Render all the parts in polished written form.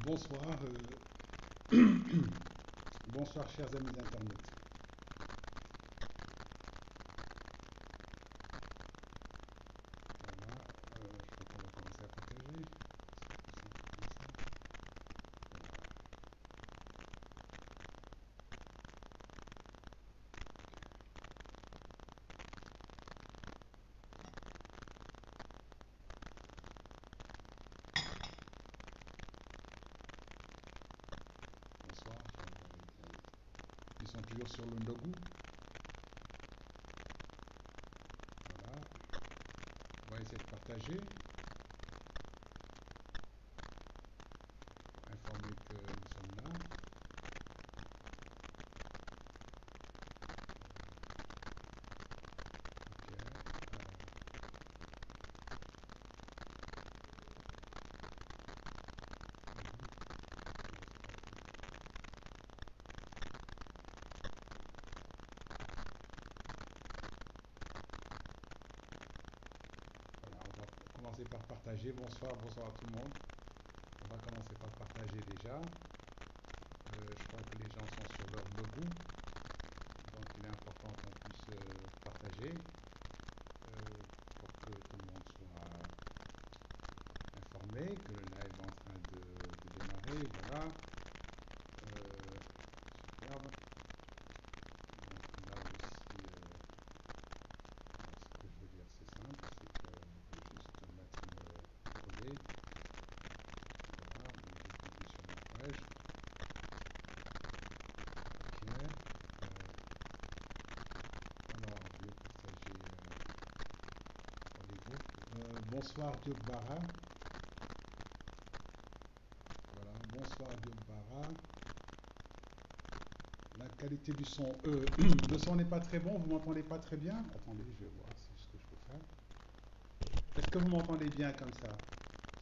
Bonsoir, bonsoir chers amis internautes. Voilà, je crois qu'on va commencer à partager. Bonsoir. Ils sont toujours sur le Ndogu. Voilà, on va essayer de partager, informer que nous sommes là. Ok. Voilà, on va commencer par partager. Bonsoir, bonsoir à tout le monde. On va commencer par partager déjà. Je crois que les gens sont sur leur Ndogu, donc il est important qu'on puisse partager pour que tout le monde soit informé que le live est en train de démarrer. Voilà. Superbe. Donc là aussi, ce que je veux dire, c'est simple, c'est que je vais juste mettre le coller. Voilà, je clique sur ma page. Ok. Alors, je vais partager pour les groupes. Bonsoir Diop Bara. Voilà, bonsoir Diop Bara. La qualité du son, le son n'est pas très bon, vous m'entendez pas très bien? Attendez, je vais voir si ce que je peux faire. Est-ce que vous m'entendez bien comme ça?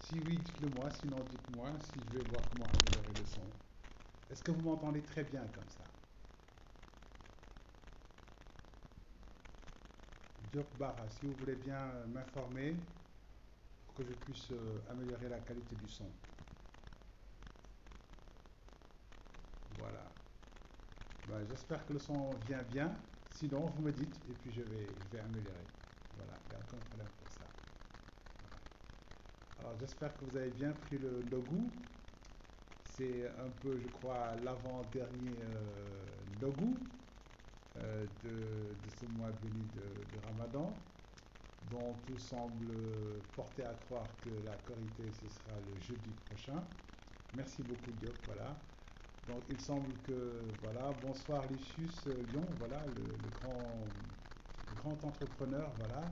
Si oui, dites-le moi, sinon dites-moi si je vais voir comment améliorer le son. Est-ce que vous m'entendez très bien comme ça? Diop Barra, si vous voulez bien m'informer pour que je puisse améliorer la qualité du son. Voilà. Ben, j'espère que le son vient bien. Sinon, vous me dites et puis je vais améliorer. Voilà, il n'y a aucun problème pour ça. Voilà. Alors, j'espère que vous avez bien pris le Ndogu. C'est un peu, je crois, l'avant-dernier Ndogu de ce mois béni de Ramadan, dont tout semble porter à croire que la Korité, ce sera le jeudi prochain. Merci beaucoup, Diop. Voilà. Donc, il semble que, voilà, bonsoir Lucius Lyon, voilà, le grand entrepreneur, voilà.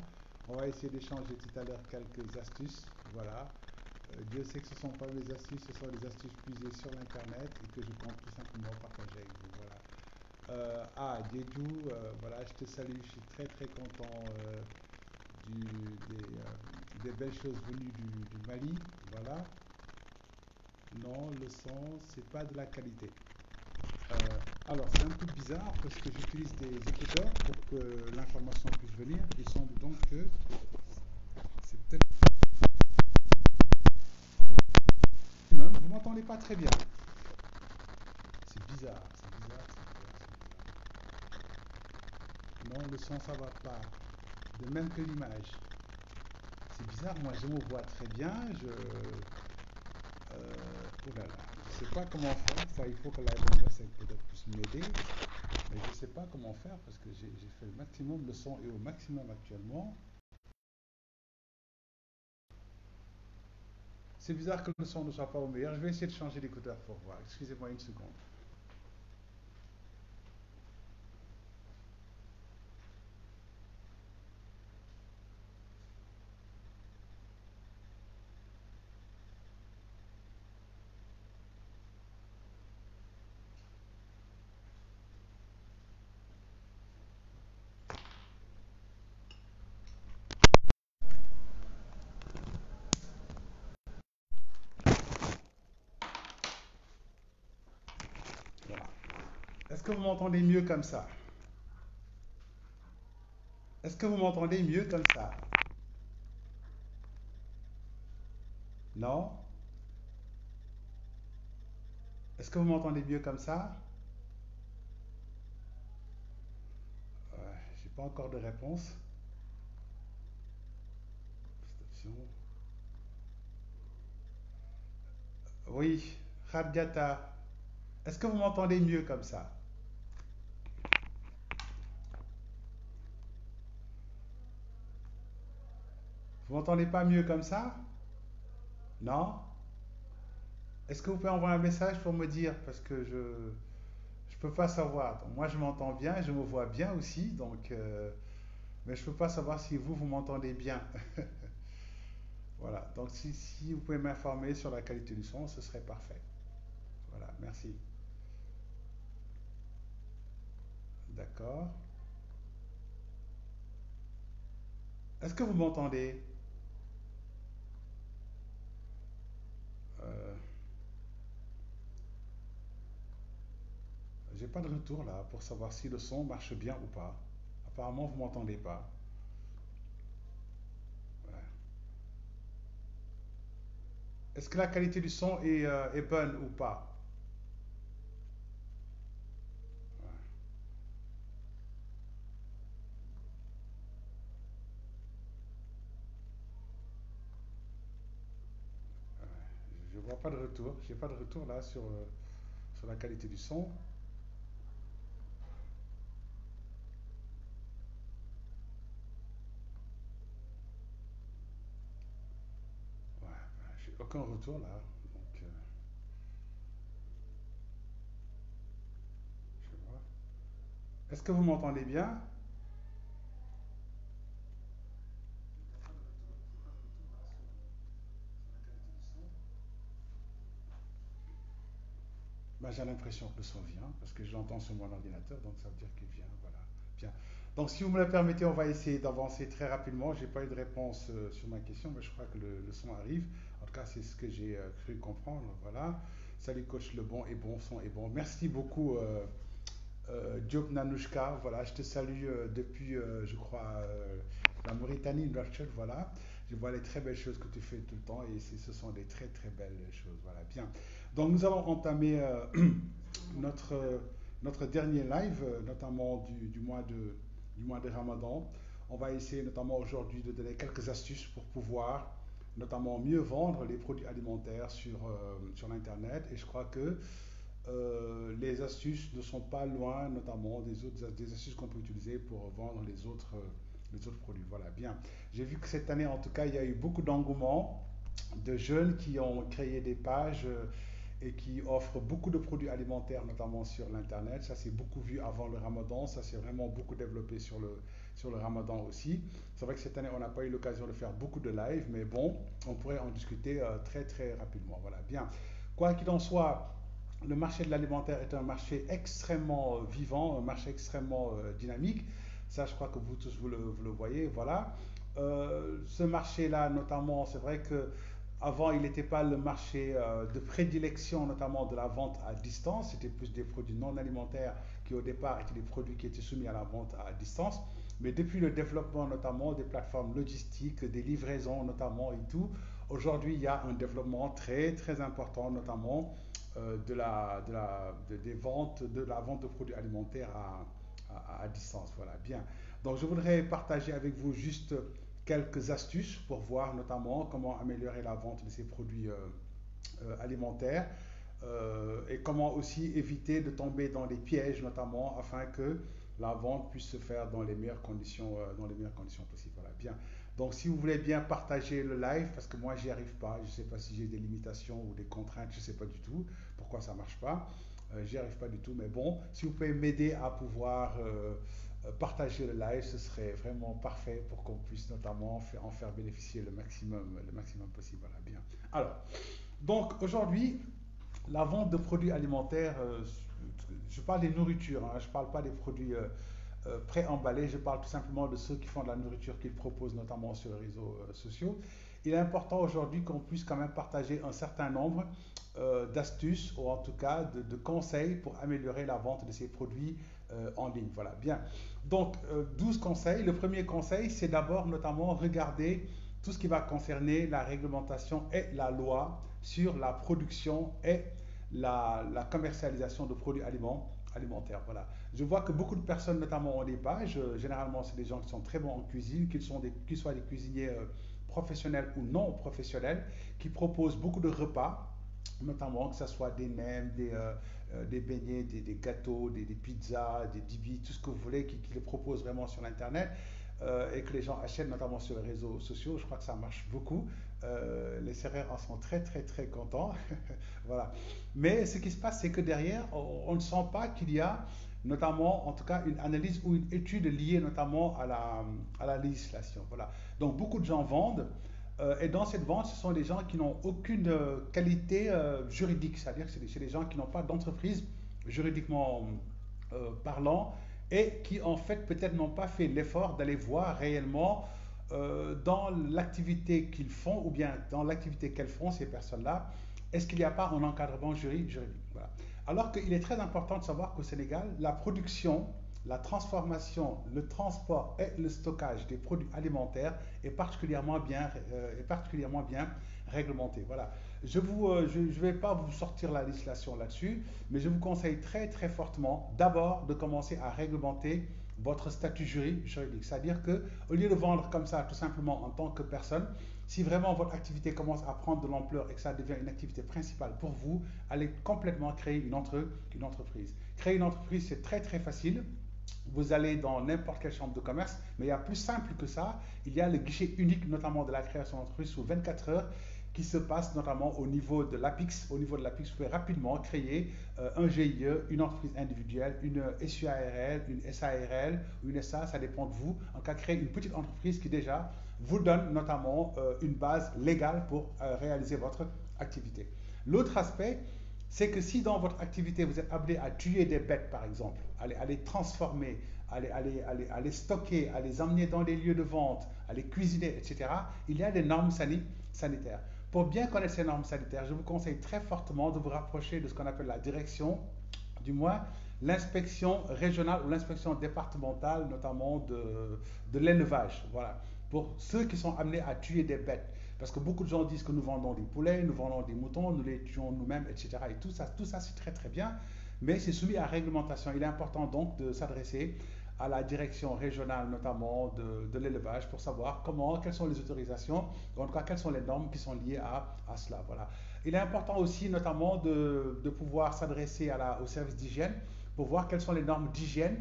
On va essayer d'échanger tout à l'heure quelques astuces, voilà. Dieu sait que ce ne sont pas mes astuces, ce sont des astuces puisées sur l'internet et que je compte tout simplement partager avec vous, voilà. Diédou, voilà, je te salue, je suis très très content du, des belles choses venues du Mali, voilà. Non, le son, c'est pas de la qualité. Alors, c'est un peu bizarre parce que j'utilise des écouteurs pour que l'information puisse venir. Il semble donc que c'est peut-être. Vous m'entendez pas très bien. C'est bizarre, c'est bizarre, c'est bizarre, c'est bizarre. Non, le son, ça va pas. De même que l'image. C'est bizarre, moi je me vois très bien. Oh là là, je sais pas comment faire. Ça, il faut que la peut-être puisse m'aider. Mais je ne sais pas comment faire parce que j'ai fait le maximum. Le son est au maximum actuellement. C'est bizarre que le son ne soit pas au meilleur. Je vais essayer de changer d'écouteur pour voir. Excusez-moi une seconde. Voilà. Est-ce que vous m'entendez mieux comme ça? Est-ce que vous m'entendez mieux comme ça? Non? Est-ce que vous m'entendez mieux comme ça? J'ai pas encore de réponse. Prestation. Oui, Khadjata, est-ce que vous m'entendez mieux comme ça? Vous m'entendez pas mieux comme ça? Non? Est-ce que vous pouvez envoyer un message pour me dire? Parce que je peux pas savoir. Donc, moi, je m'entends bien, je me vois bien aussi, donc, mais je peux pas savoir si vous m'entendez bien. Voilà. Donc, si vous pouvez m'informer sur la qualité du son, ce serait parfait. Voilà, merci. D'accord. Est-ce que vous m'entendez? Euh, j'ai pas de retour là pour savoir si le son marche bien ou pas. Apparemment, vous m'entendez pas. Ouais. Est-ce que la qualité du son est bonne ou pas? Ouais, ouais. Je vois pas de retour. J'ai pas de retour là sur la qualité du son. Ouais, j'ai aucun retour là. Donc, je vois. Est-ce que vous m'entendez bien? Ben, j'ai l'impression que le son vient parce que je l'entends sur mon ordinateur, donc ça veut dire qu'il vient. Voilà. Bien. Donc, si vous me le permettez, on va essayer d'avancer très rapidement. J'ai pas eu de réponse sur ma question, mais je crois que le son arrive. En tout cas, c'est ce que j'ai cru comprendre. Voilà. Salut coach, le bon est bon, son est bon. Merci beaucoup Diop Nanouchka. Voilà, je te salue depuis, je crois, la Mauritanie, Nouakchott. Voilà. Je vois les très belles choses que tu fais tout le temps et ce sont des très très belles choses. Voilà, bien. Donc nous allons entamer notre, notre dernier live, notamment du mois de Ramadan. On va essayer notamment aujourd'hui de donner quelques astuces pour pouvoir notamment mieux vendre les produits alimentaires sur l'Internet. Et je crois que les astuces ne sont pas loin notamment des astuces qu'on peut utiliser pour vendre les autres produits. Voilà, bien. J'ai vu que cette année, en tout cas, il y a eu beaucoup d'engouement de jeunes qui ont créé des pages et qui offrent beaucoup de produits alimentaires, notamment sur l'Internet. Ça s'est beaucoup vu avant le Ramadan, ça s'est vraiment beaucoup développé sur le Ramadan aussi. C'est vrai que cette année, on n'a pas eu l'occasion de faire beaucoup de live, mais bon, on pourrait en discuter très très rapidement. Voilà, bien. Quoi qu'il en soit, le marché de l'alimentaire est un marché extrêmement vivant, un marché extrêmement dynamique. Ça, je crois que vous tous, vous le voyez. Voilà. Ce marché-là, notamment, c'est vrai que avant, il n'était pas le marché de prédilection, notamment de la vente à distance. C'était plus des produits non alimentaires qui, au départ, étaient des produits qui étaient soumis à la vente à distance. Mais depuis le développement, notamment des plateformes logistiques, des livraisons, notamment et tout, aujourd'hui, il y a un développement très, très important, notamment des ventes, de la vente de produits alimentaires à distance. Voilà, bien. Donc, je voudrais partager avec vous juste quelques astuces pour voir notamment comment améliorer la vente de ces produits alimentaires et comment aussi éviter de tomber dans les pièges notamment afin que la vente puisse se faire dans les meilleures conditions possibles. Voilà, bien. Donc si vous voulez bien partager le live, parce que moi j'y arrive pas, je ne sais pas si j'ai des limitations ou des contraintes, je ne sais pas du tout pourquoi ça ne marche pas. J'y arrive pas du tout, mais bon, si vous pouvez m'aider à pouvoir partager le live, ce serait vraiment parfait pour qu'on puisse notamment en faire bénéficier le maximum possible. Voilà, bien. Alors, donc aujourd'hui, la vente de produits alimentaires, je parle des nourritures, hein, je ne parle pas des produits pré-emballés, je parle tout simplement de ceux qui font de la nourriture qu'ils proposent notamment sur les réseaux sociaux. Il est important aujourd'hui qu'on puisse quand même partager un certain nombre d'astuces ou en tout cas de conseils pour améliorer la vente de ces produits en ligne. Voilà, bien. Donc, 12 conseils. Le premier conseil, c'est d'abord notamment regarder tout ce qui va concerner la réglementation et la loi sur la production et la commercialisation de produits alimentaires. Voilà. Je vois que beaucoup de personnes, notamment ont des pages, généralement c'est des gens qui sont très bons en cuisine, qu'ils soient des cuisiniers professionnels ou non professionnels, qui proposent beaucoup de repas, notamment que ce soit des nems, des beignets, des gâteaux, des pizzas, des dibis, tout ce que vous voulez, qui le proposent vraiment sur Internet et que les gens achètent notamment sur les réseaux sociaux. Je crois que ça marche beaucoup. Les serrères en sont très très très contents. Voilà. Mais ce qui se passe, c'est que derrière, on ne sent pas qu'il y a notamment, en tout cas, une analyse ou une étude liée notamment à la législation. Voilà. Donc beaucoup de gens vendent, et dans cette vente, ce sont des gens qui n'ont aucune qualité juridique, c'est-à-dire que c'est des gens qui n'ont pas d'entreprise juridiquement parlant et qui en fait peut-être n'ont pas fait l'effort d'aller voir réellement dans l'activité qu'ils font ou bien dans l'activité qu'elles font, ces personnes-là, est-ce qu'il n'y a pas un encadrement juridique. Voilà. Alors qu'il est très important de savoir qu'au Sénégal, la production, la transformation, le transport et le stockage des produits alimentaires est particulièrement bien réglementé. Voilà. Je ne vais pas vous sortir la législation là-dessus, mais je vous conseille très très fortement d'abord de commencer à réglementer votre statut juridique. C'est-à-dire que au lieu de vendre comme ça tout simplement en tant que personne, si vraiment votre activité commence à prendre de l'ampleur et que ça devient une activité principale pour vous, allez complètement créer une entreprise. Créer une entreprise, c'est très très facile. Vous allez dans n'importe quelle chambre de commerce, mais il y a plus simple que ça. Il y a le guichet unique, notamment de la création d'entreprise, sous 24 heures, qui se passe notamment au niveau de l'APIX. Au niveau de l'APIX, vous pouvez rapidement créer un GIE, une entreprise individuelle, une SUARL, une SARL ou une SA, ça dépend de vous. En cas, créer une petite entreprise qui déjà vous donne notamment une base légale pour réaliser votre activité. L'autre aspect, c'est que si dans votre activité, vous êtes amené à tuer des bêtes, par exemple, à les transformer, à les stocker, à les emmener dans des lieux de vente, à les cuisiner, etc., il y a des normes sanitaires. Pour bien connaître ces normes sanitaires, je vous conseille très fortement de vous rapprocher de ce qu'on appelle la direction, du moins l'inspection régionale ou l'inspection départementale, notamment de l'élevage. Voilà. Pour ceux qui sont amenés à tuer des bêtes. Parce que beaucoup de gens disent que nous vendons des poulets, nous vendons des moutons, nous les tuons nous-mêmes, etc. Et tout ça c'est très très bien, mais c'est soumis à réglementation. Il est important donc de s'adresser à la direction régionale notamment de l'élevage pour savoir quelles sont les autorisations, en tout cas quelles sont les normes qui sont liées à cela. Voilà. Il est important aussi notamment de pouvoir s'adresser au service d'hygiène pour voir quelles sont les normes d'hygiène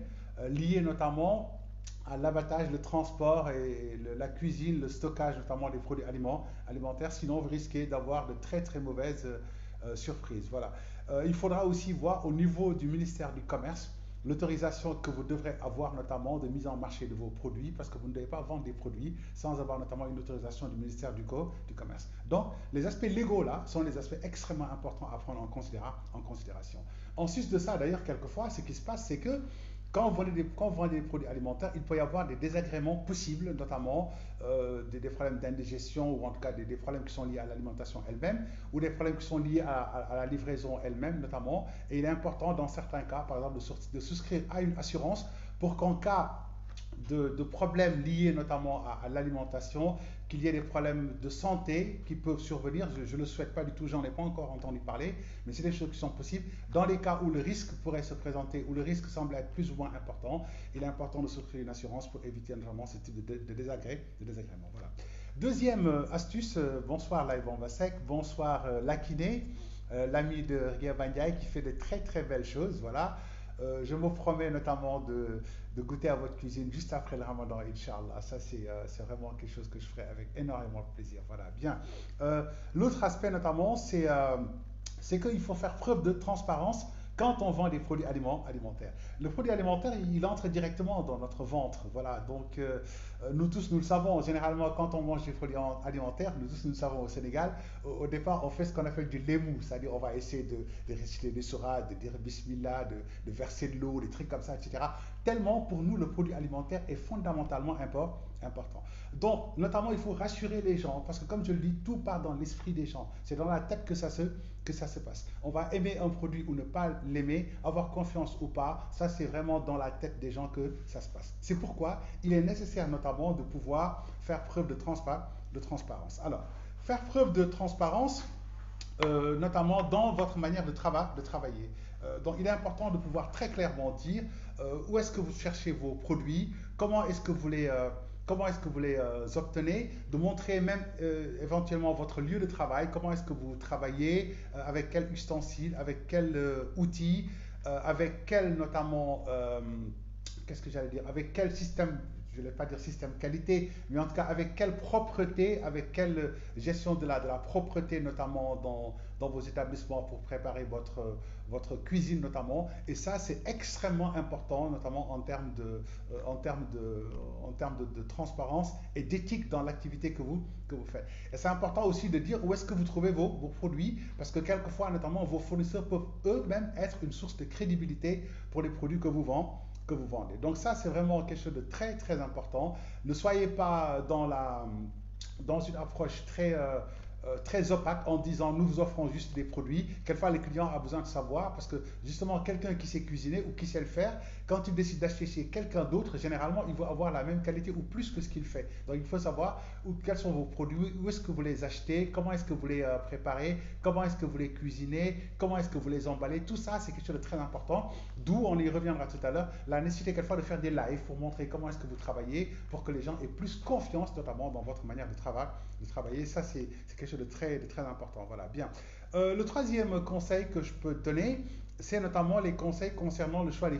liées notamment à l'abattage, le transport et la cuisine, le stockage notamment des produits alimentaires, sinon vous risquez d'avoir de très très mauvaises surprises. Voilà. Il faudra aussi voir au niveau du ministère du Commerce l'autorisation que vous devrez avoir notamment de mise en marché de vos produits, parce que vous ne devez pas vendre des produits sans avoir notamment une autorisation du ministère du Commerce. Donc les aspects légaux là sont les aspects extrêmement importants à prendre en considération. En sus de ça d'ailleurs, quelquefois ce qui se passe c'est que quand vous vendez des produits alimentaires, il peut y avoir des désagréments possibles, notamment des problèmes d'indigestion ou en tout cas des problèmes qui sont liés à l'alimentation elle-même ou des problèmes qui sont liés à la livraison elle-même notamment. Et il est important dans certains cas, par exemple, de souscrire à une assurance pour qu'en cas de problèmes liés notamment à l'alimentation, qu'il y ait des problèmes de santé qui peuvent survenir. Je ne le souhaite pas du tout, j'en ai pas encore entendu parler, mais c'est des choses qui sont possibles. Dans les cas où le risque pourrait se présenter, où le risque semble être plus ou moins important, il est important de souscrire une assurance pour éviter notamment ce type de désagrément. Voilà. Deuxième astuce, bonsoir Laïvan Vasek, bonsoir Lakiné, l'ami de Ria Bandiaï qui fait de très très belles choses. Voilà. Je me promets notamment de goûter à votre cuisine juste après le Ramadan, Inch'Allah. Ça, c'est vraiment quelque chose que je ferai avec énormément de plaisir. Voilà, bien. L'autre aspect notamment, c'est qu'il faut faire preuve de transparence quand on vend des produits alimentaires. Le produit alimentaire, il entre directement dans notre ventre. Voilà, donc nous tous, nous le savons. Généralement, quand on mange des produits alimentaires, nous tous, nous le savons au Sénégal, au départ, on fait ce qu'on appelle du lémou, c'est-à-dire on va essayer de réciter des sourates, de dire bismillah, de verser de l'eau, des trucs comme ça, etc. Tellement pour nous, le produit alimentaire est fondamentalement important. Donc, notamment, il faut rassurer les gens, parce que comme je le dis, tout part dans l'esprit des gens. C'est dans la tête que ça se passe. On va aimer un produit ou ne pas l'aimer, avoir confiance ou pas, ça c'est vraiment dans la tête des gens que ça se passe. C'est pourquoi il est nécessaire notamment de pouvoir faire preuve de transparence. Alors, faire preuve de transparence, notamment dans votre manière de travailler. Donc il est important de pouvoir très clairement dire où est-ce que vous cherchez vos produits, comment est-ce que vous les obtenez, de montrer même éventuellement votre lieu de travail, comment est-ce que vous travaillez, avec quel ustensile, avec quel outil, avec quel notamment, qu'est-ce que j'allais dire, avec quel système, je ne vais pas dire système qualité, mais en tout cas avec quelle propreté, avec quelle gestion de la propreté notamment dans vos établissements pour préparer votre cuisine notamment. Et ça, c'est extrêmement important, notamment en termes de transparence et d'éthique dans l'activité que vous faites. Et c'est important aussi de dire où est-ce que vous trouvez vos produits, parce que quelquefois, notamment, vos fournisseurs peuvent eux-mêmes être une source de crédibilité pour les produits que vous vendez. Donc ça, c'est vraiment quelque chose de très, très important. Ne soyez pas dans une approche très opaque en disant nous vous offrons juste des produits. Quelquefois, les clients ont besoin de savoir parce que justement, quelqu'un qui sait cuisiner ou qui sait le faire, quand il décide d'acheter chez quelqu'un d'autre, généralement, il va avoir la même qualité ou plus que ce qu'il fait. Donc, il faut savoir quels sont vos produits, où est-ce que vous les achetez, comment est-ce que vous les préparez, comment est-ce que vous les cuisinez, comment est-ce que vous les emballez. Tout ça, c'est quelque chose de très important. D'où, on y reviendra tout à l'heure, la nécessité quelquefois de faire des lives pour montrer comment est-ce que vous travaillez, pour que les gens aient plus confiance, notamment dans votre manière de travailler. Ça, c'est quelque chose de très important. Voilà, bien. Le troisième conseil que je peux donner, c'est notamment les conseils concernant le choix des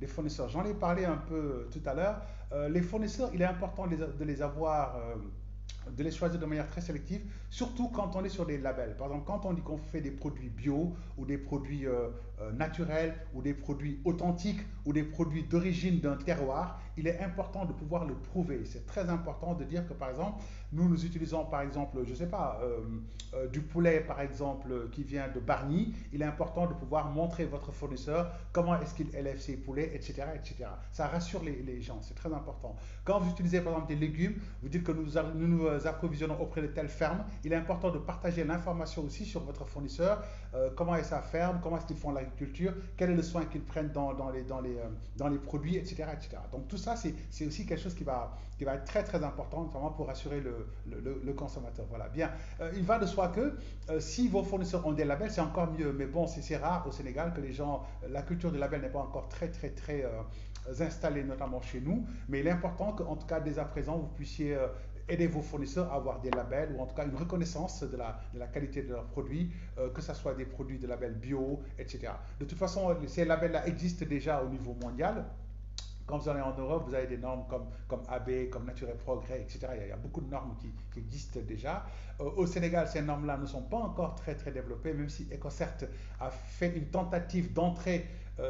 fournisseurs. J'en ai parlé un peu tout à l'heure. Les fournisseurs, il est important de les avoir, de les choisir de manière très sélective, surtout quand on est sur des labels. Par exemple, quand on dit qu'on fait des produits bio ou des produits naturels ou des produits authentiques ou des produits d'origine d'un terroir, il est important de pouvoir le prouver. C'est très important de dire que, par exemple, nous utilisons, par exemple, je ne sais pas, du poulet, par exemple, qui vient de Bargny. Il est important de pouvoir montrer votre fournisseur comment est-ce qu'il élève ses poulets, etc., etc. Ça rassure les gens, c'est très important. Quand vous utilisez, par exemple, des légumes, vous dites que nous approvisionnons auprès de telle ferme. Il est important de partager l'information aussi sur votre fournisseur, comment est sa ferme, comment est-ce qu'ils font l'agriculture, quel est le soin qu'ils prennent dans les produits, etc., etc. Donc tout ça, c'est aussi quelque chose qui va être très très important, notamment pour rassurer le consommateur. Voilà, bien. Il va de soi que si vos fournisseurs ont des labels, c'est encore mieux. Mais bon, c'est rare au Sénégal que les gens, la culture du label n'est pas encore très installée, notamment chez nous. Mais il est important qu'en tout cas, dès à présent, vous puissiez aider vos fournisseurs à avoir des labels ou en tout cas une reconnaissance de la qualité de leurs produits, que ce soit des produits de label bio, etc. De toute façon, ces labels-là existent déjà au niveau mondial. Quand vous allez en Europe, vous avez des normes comme AB, comme Nature et Progrès, etc. Il y a beaucoup de normes qui existent déjà. Au Sénégal, ces normes-là ne sont pas encore très développées, même si EcoCert a fait une tentative d'entrée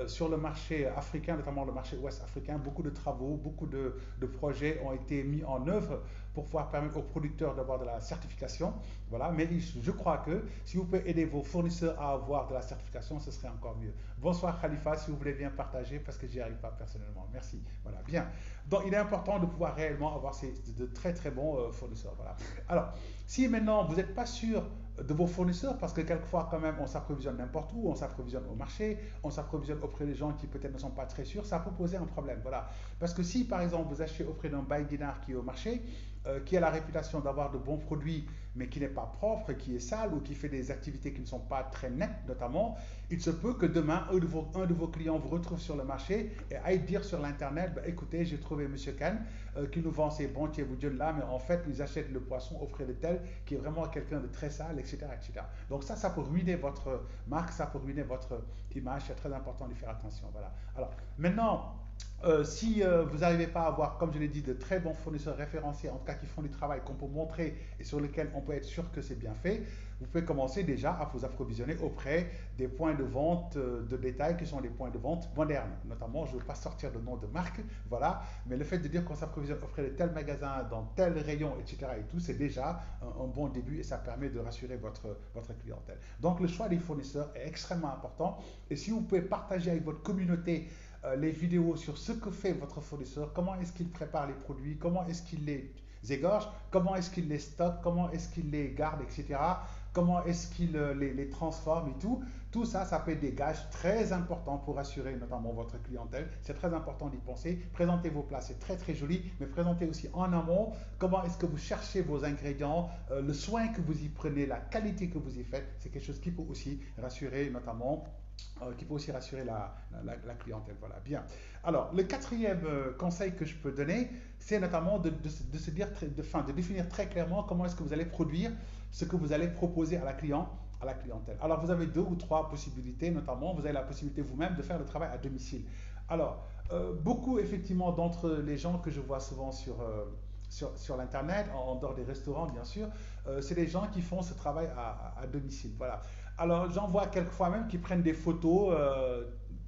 sur le marché africain, notamment le marché ouest africain. Beaucoup de travaux, beaucoup de projets ont été mis en œuvre pour pouvoir permettre aux producteurs d'avoir de la certification. Voilà. Mais je crois que si vous pouvez aider vos fournisseurs à avoir de la certification, ce serait encore mieux. Bonsoir Khalifa, si vous voulez bien partager, parce que j'y arrive pas personnellement. Merci. Voilà, bien. Donc il est important de pouvoir réellement avoir de très bons fournisseurs. Voilà. Alors, si maintenant vous n'êtes pas sûr de vos fournisseurs, parce que quelquefois quand même on s'approvisionne n'importe où, on s'approvisionne au marché, on s'approvisionne auprès des gens qui peut-être ne sont pas très sûrs, ça peut poser un problème. Voilà. Parce que si par exemple vous achetez auprès d'un Baï-Guinard qui est au marché, qui a la réputation d'avoir de bons produits, mais qui n'est pas propre, qui est sale ou qui fait des activités qui ne sont pas très nettes notamment, il se peut que demain, un de vos clients vous retrouve sur le marché et aille dire sur l'internet, bah, écoutez, j'ai trouvé Monsieur Khan qui nous vend ces bons tièvoudieunes là, mais en fait, ils achètent le poisson auprès de tel qui est vraiment quelqu'un de très sale, etc., etc. Donc ça peut ruiner votre marque, ça peut ruiner votre image, c'est très important d'y faire attention. Voilà. Alors, maintenant, si vous n'arrivez pas à avoir, comme je l'ai dit, de très bons fournisseurs référenciés, en tout cas qui font du travail qu'on peut montrer et sur lequel on peut être sûr que c'est bien fait, vous pouvez commencer déjà à vous approvisionner auprès des points de vente de détail qui sont les points de vente modernes. Notamment, je ne veux pas sortir de nom de marque, voilà, mais le fait de dire qu'on s'approvisionne auprès de tel magasin, dans tel rayon, etc. et tout, c'est déjà un bon début et ça permet de rassurer votre clientèle. Donc le choix des fournisseurs est extrêmement important et si vous pouvez partager avec votre communauté les vidéos sur ce que fait votre fournisseur, comment est-ce qu'il prépare les produits, comment est-ce qu'il les égorge, comment est-ce qu'il les stocke, comment est-ce qu'il les garde, etc. comment est-ce qu'il les transforme et tout. Tout ça, ça peut être des gages très importants pour assurer notamment votre clientèle. C'est très important d'y penser. Présentez vos plats, c'est très très joli, mais présentez aussi en amont comment est-ce que vous cherchez vos ingrédients, le soin que vous y prenez, la qualité que vous y faites. C'est quelque chose qui peut aussi rassurer notamment qui peut aussi rassurer la clientèle. Voilà, bien. Alors, le quatrième conseil que je peux donner, c'est notamment de se dire, de définir très clairement comment est-ce que vous allez produire ce que vous allez proposer à la clientèle. Alors, vous avez deux ou trois possibilités, notamment, vous avez la possibilité vous-même de faire le travail à domicile. Alors, beaucoup, effectivement, d'entre les gens que je vois souvent sur l'Internet, en dehors des restaurants, bien sûr, c'est des gens qui font ce travail à domicile. Voilà. Alors, j'en vois quelquefois même qui prennent des photos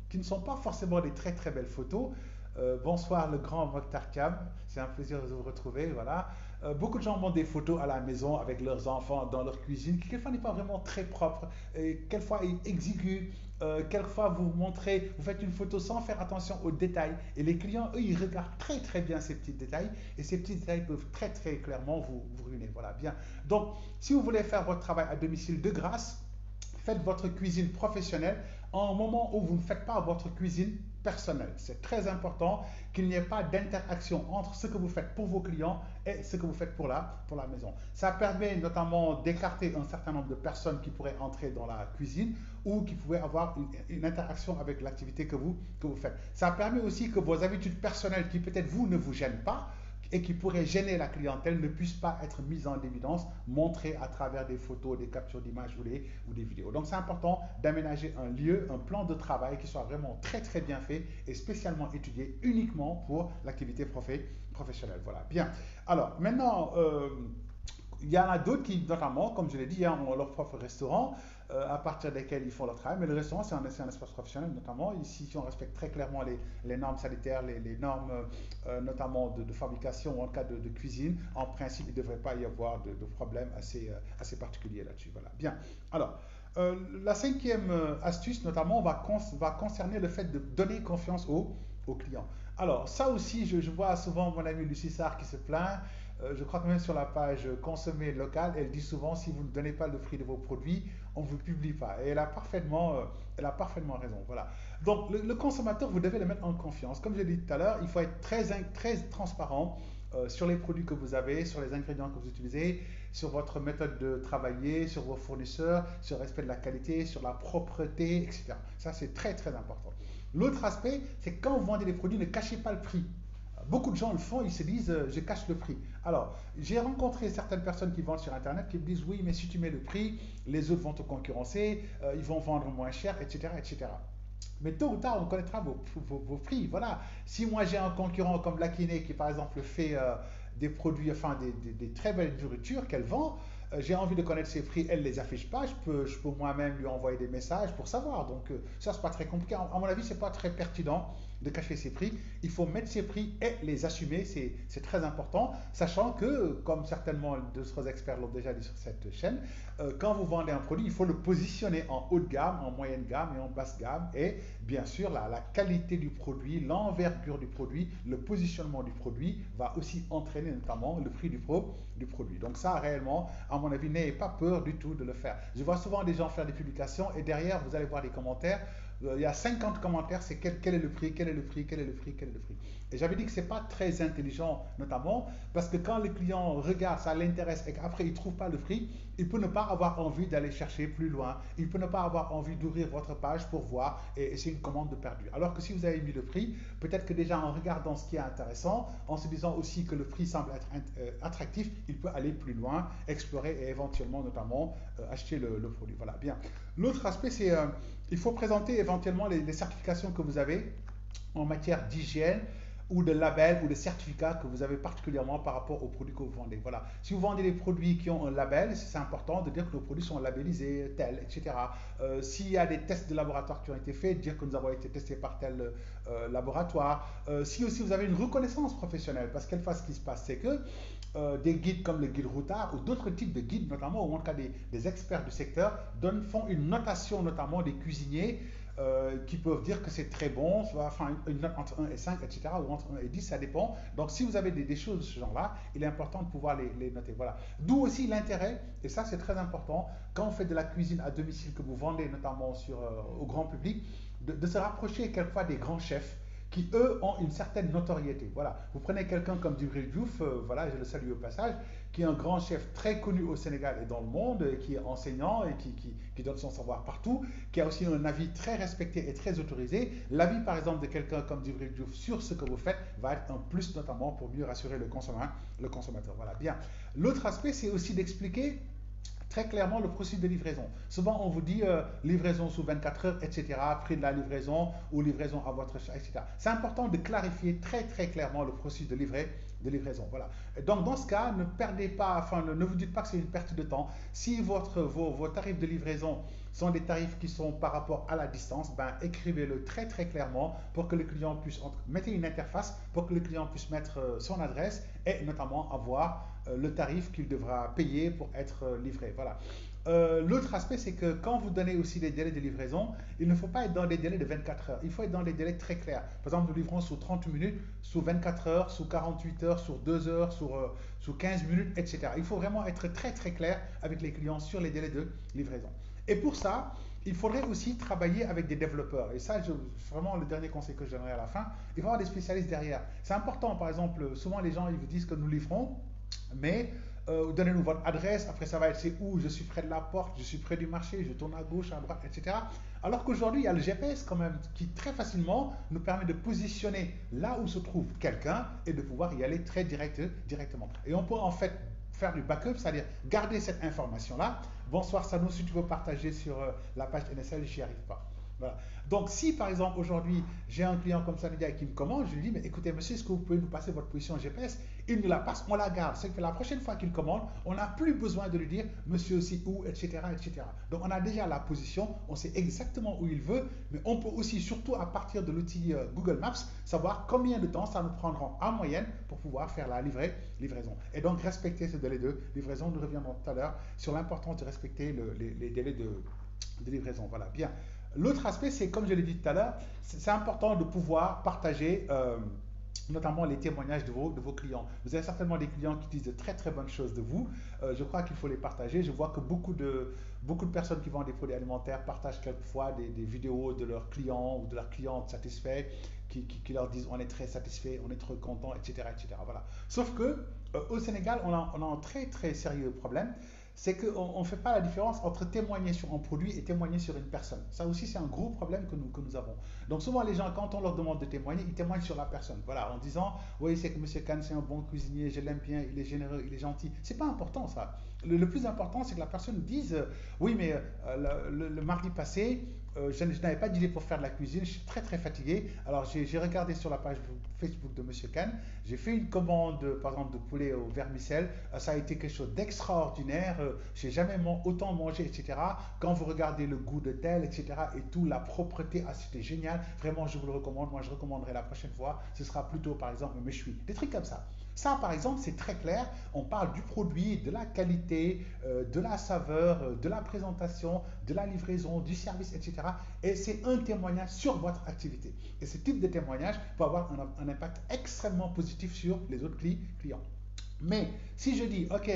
qui ne sont pas forcément des très très belles photos. Bonsoir le grand Mokhtar Thiam, c'est un plaisir de vous retrouver. Voilà. Beaucoup de gens montrent des photos à la maison avec leurs enfants dans leur cuisine, qui quelquefois n'est pas vraiment très propre, et quelquefois exigu. Quelquefois vous montrez, vous faites une photo sans faire attention aux détails, et les clients, eux, ils regardent très très bien ces petits détails, et ces petits détails peuvent très très clairement vous ruiner. Voilà, bien. Donc, si vous voulez faire votre travail à domicile de grâce, faites votre cuisine professionnelle en un moment où vous ne faites pas votre cuisine personnelle. C'est très important qu'il n'y ait pas d'interaction entre ce que vous faites pour vos clients et ce que vous faites pour la maison. Ça permet notamment d'écarter un certain nombre de personnes qui pourraient entrer dans la cuisine ou qui pourraient avoir une interaction avec l'activité que vous faites. Ça permet aussi que vos habitudes personnelles qui peut-être vous ne vous gênent pas, et qui pourraient gêner la clientèle ne puissent pas être mises en évidence, montrées à travers des photos, des captures d'images ou des vidéos. Donc c'est important d'aménager un lieu, un plan de travail qui soit vraiment très très bien fait et spécialement étudié uniquement pour l'activité professionnelle. Voilà, bien. Alors maintenant, il y en a d'autres qui, notamment, comme je l'ai dit, hein, ont leur propre restaurant à partir desquels ils font leur travail. Mais le restaurant, c'est un espace professionnel, notamment. Ici, si on respecte très clairement les normes sanitaires, les normes notamment de fabrication ou en cas de cuisine, en principe, il ne devrait pas y avoir de problème assez particulier là-dessus. Voilà, bien. Alors, la cinquième astuce, notamment, va concerner le fait de donner confiance aux clients. Alors, ça aussi, je vois souvent mon ami Lucie Sarr qui se plaint. Je crois que même sur la page consommer local, elle dit souvent si vous ne donnez pas le prix de vos produits, on ne vous publie pas. Et elle a parfaitement raison. Voilà. Donc le consommateur, vous devez le mettre en confiance. Comme je l'ai dit tout à l'heure, il faut être très transparent sur les produits que vous avez, sur les ingrédients que vous utilisez, sur votre méthode de travailler, sur vos fournisseurs, sur le respect de la qualité, sur la propreté, etc. Ça, c'est très très important. L'autre aspect, c'est que quand vous vendez des produits, ne cachez pas le prix. Beaucoup de gens le font, ils se disent je cache le prix. Alors, j'ai rencontré certaines personnes qui vendent sur Internet qui me disent oui, mais si tu mets le prix, les autres vont te concurrencer, ils vont vendre moins cher, etc. etc. Mais tôt ou tard, on connaîtra vos prix. Voilà. Si moi j'ai un concurrent comme Lakiné qui par exemple fait des produits, enfin des très belles nourritures qu'elle vend, j'ai envie de connaître ses prix, elle ne les affiche pas, je peux moi-même lui envoyer des messages pour savoir. Donc ça, c'est pas très compliqué. À mon avis, c'est pas très pertinent de cacher ses prix. Il faut mettre ses prix et les assumer, c'est très important, sachant que, comme certainement d'autres experts l'ont déjà dit sur cette chaîne, quand vous vendez un produit, il faut le positionner en haut de gamme, en moyenne gamme et en basse gamme. Et bien sûr, la qualité du produit, l'envergure du produit, le positionnement du produit va aussi entraîner notamment le prix du produit. Donc ça, réellement, à mon avis, n'ayez pas peur du tout de le faire. Je vois souvent des gens faire des publications et derrière, vous allez voir des commentaires. Il y a 50 commentaires, c'est quel est le prix, quel est le prix, quel est le prix, quel est le prix. Et j'avais dit que ce n'est pas très intelligent, notamment, parce que quand le client regarde, ça l'intéresse et qu'après il ne trouve pas le prix, il peut ne pas avoir envie d'aller chercher plus loin, il peut ne pas avoir envie d'ouvrir votre page pour voir et c'est une commande de perdu. Alors que si vous avez mis le prix, peut-être que déjà en regardant ce qui est intéressant, en se disant aussi que le prix semble être attractif, il peut aller plus loin, explorer et éventuellement notamment acheter le produit. Voilà, bien. L'autre aspect, c'est il faut présenter éventuellement les certifications que vous avez en matière d'hygiène ou de label ou de certificats que vous avez particulièrement par rapport aux produits que vous vendez. Voilà. Si vous vendez des produits qui ont un label, c'est important de dire que nos produits sont labellisés, tels, etc. S'il y a des tests de laboratoire qui ont été faits, dire que nous avons été testés par tel laboratoire. Si aussi vous avez une reconnaissance professionnelle, parce qu'elle fois ce qui se passe, c'est que des guides comme le guide Routard ou d'autres types de guides, notamment, ou en tout cas des experts du secteur, font une notation notamment des cuisiniers qui peuvent dire que c'est très bon, soit enfin, une note entre 1 et 5, etc., ou entre 1 et 10, ça dépend. Donc si vous avez des choses de ce genre-là, il est important de pouvoir les noter. Voilà. D'où aussi l'intérêt, et ça c'est très important, quand vous faites de la cuisine à domicile, que vous vendez notamment au grand public, de se rapprocher quelquefois des grands chefs qui, eux, ont une certaine notoriété. Voilà. Vous prenez quelqu'un comme Djibril Diouf, voilà, je le salue au passage, qui est un grand chef très connu au Sénégal et dans le monde, et qui est enseignant et qui donne son savoir partout, qui a aussi un avis très respecté et très autorisé. L'avis, par exemple, de quelqu'un comme Djibril Diouf sur ce que vous faites va être un plus, notamment pour mieux rassurer le consommateur. Voilà, bien. L'autre aspect, c'est aussi d'expliquer très clairement le processus de livraison. Souvent, on vous dit livraison sous 24 heures, etc., prix de la livraison ou livraison à votre charge, etc. C'est important de clarifier très très clairement le processus de livraison. Voilà. Et donc, dans ce cas, ne perdez pas, enfin, ne vous dites pas que c'est une perte de temps. Si vos tarifs de livraison sont des tarifs qui sont par rapport à la distance, ben, écrivez-le très très clairement pour que le client puisse, mettez une interface pour que le client puisse mettre son adresse et notamment avoir le tarif qu'il devra payer pour être livré. Voilà. L'autre aspect, c'est que quand vous donnez aussi des délais de livraison, il ne faut pas être dans des délais de 24 heures. Il faut être dans des délais très clairs. Par exemple, nous livrons sous 30 minutes, sous 24 heures, sous 48 heures, sur 2 heures, sous 15 minutes, etc. Il faut vraiment être très très clair avec les clients sur les délais de livraison. Et pour ça, il faudrait aussi travailler avec des développeurs. Et ça, vraiment, le dernier conseil que je donnerai à la fin, il faut avoir des spécialistes derrière. C'est important, par exemple, souvent les gens ils vous disent que nous livrons, mais donnez-nous votre adresse, après ça va être c'est où, je suis près de la porte, je suis près du marché, je tourne à gauche, à droite, etc. Alors qu'aujourd'hui, il y a le GPS quand même qui très facilement nous permet de positionner là où se trouve quelqu'un et de pouvoir y aller directement. Et on peut en fait faire du backup, c'est-à-dire garder cette information-là. Bonsoir Sano, si tu veux partager sur la page NSL, j'y arrive pas. Voilà. Donc, si par exemple aujourd'hui j'ai un client comme Sanidia qui me commande, je lui dis mais écoutez monsieur, est-ce que vous pouvez nous passer votre position GPS? Il nous la passe, on la garde. C'est que la prochaine fois qu'il commande, on n'a plus besoin de lui dire monsieur aussi où, etc., etc. Donc, on a déjà la position, on sait exactement où il veut, mais on peut aussi, surtout à partir de l'outil Google Maps, savoir combien de temps ça nous prendra en moyenne pour pouvoir faire la livraison. Et donc, respecter ce délai de livraison. Nous reviendrons tout à l'heure sur l'importance de respecter les délais de livraison. Voilà, bien. L'autre aspect, c'est comme je l'ai dit tout à l'heure, c'est important de pouvoir partager notamment les témoignages de vos clients. Vous avez certainement des clients qui disent de très très bonnes choses de vous. Je crois qu'il faut les partager. Je vois que beaucoup de personnes qui vendent des produits alimentaires partagent quelquefois des vidéos de leurs clients ou de leurs clientes satisfaits qui leur disent on est très satisfait, on est très content, etc., etc. Voilà. Sauf que au Sénégal, on a un très très sérieux problème, c'est qu'on ne fait pas la différence entre témoigner sur un produit et témoigner sur une personne. Ça aussi, c'est un gros problème que nous avons. Donc souvent, les gens, quand on leur demande de témoigner, ils témoignent sur la personne. Voilà, en disant, oui, c'est que M. Khan, c'est un bon cuisinier, je l'aime bien, il est généreux, il est gentil. C'est pas important, ça. Le plus important, c'est que la personne dise, oui, mais le mardi passé, je n'avais pas d'idée pour faire de la cuisine, je suis très très fatigué. Alors j'ai regardé sur la page Facebook de Monsieur Khan, j'ai fait une commande par exemple de poulet au vermicelle, ça a été quelque chose d'extraordinaire, j'ai jamais autant mangé, etc. Quand vous regardez le goût de tel, etc. et tout, la propreté, c'était génial, vraiment je vous le recommande, moi je recommanderais la prochaine fois, ce sera plutôt par exemple un méchoui, des trucs comme ça. Ça, par exemple, c'est très clair. On parle du produit, de la qualité, de la saveur, de la présentation, de la livraison, du service, etc. Et c'est un témoignage sur votre activité. Et ce type de témoignage peut avoir un impact extrêmement positif sur les autres clients. Mais si je dis, ok,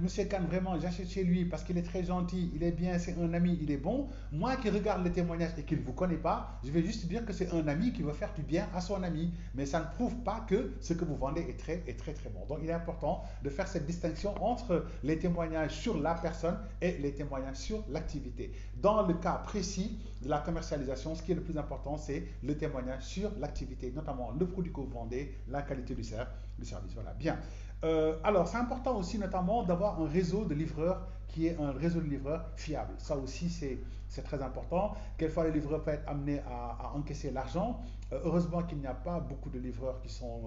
Monsieur Khan, vraiment, j'achète chez lui parce qu'il est très gentil, il est bien, c'est un ami, il est bon. Moi qui regarde le témoignage et qui ne vous connaît pas, je vais juste dire que c'est un ami qui veut faire du bien à son ami. Mais ça ne prouve pas que ce que vous vendez est très bon. Donc il est important de faire cette distinction entre les témoignages sur la personne et les témoignages sur l'activité. Dans le cas précis de la commercialisation, ce qui est le plus important, c'est le témoignage sur l'activité, notamment le produit que vous vendez, la qualité du service. Voilà, bien. Alors, c'est important aussi, notamment, d'avoir un réseau de livreurs qui est un réseau de livreurs fiable. Ça aussi, c'est très important. Quelquefois, le livreur peut être amené à encaisser l'argent. Heureusement qu'il n'y a pas beaucoup de livreurs qui sont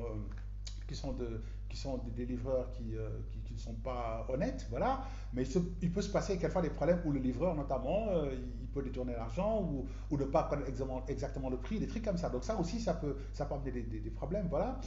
qui sont des livreurs qui ne sont pas honnêtes, voilà. Mais il peut se passer quelquefois des problèmes où le livreur, notamment, il peut détourner l'argent ou ne pas connaître exactement le prix, des trucs comme ça. Donc ça aussi, ça peut amener des problèmes, voilà.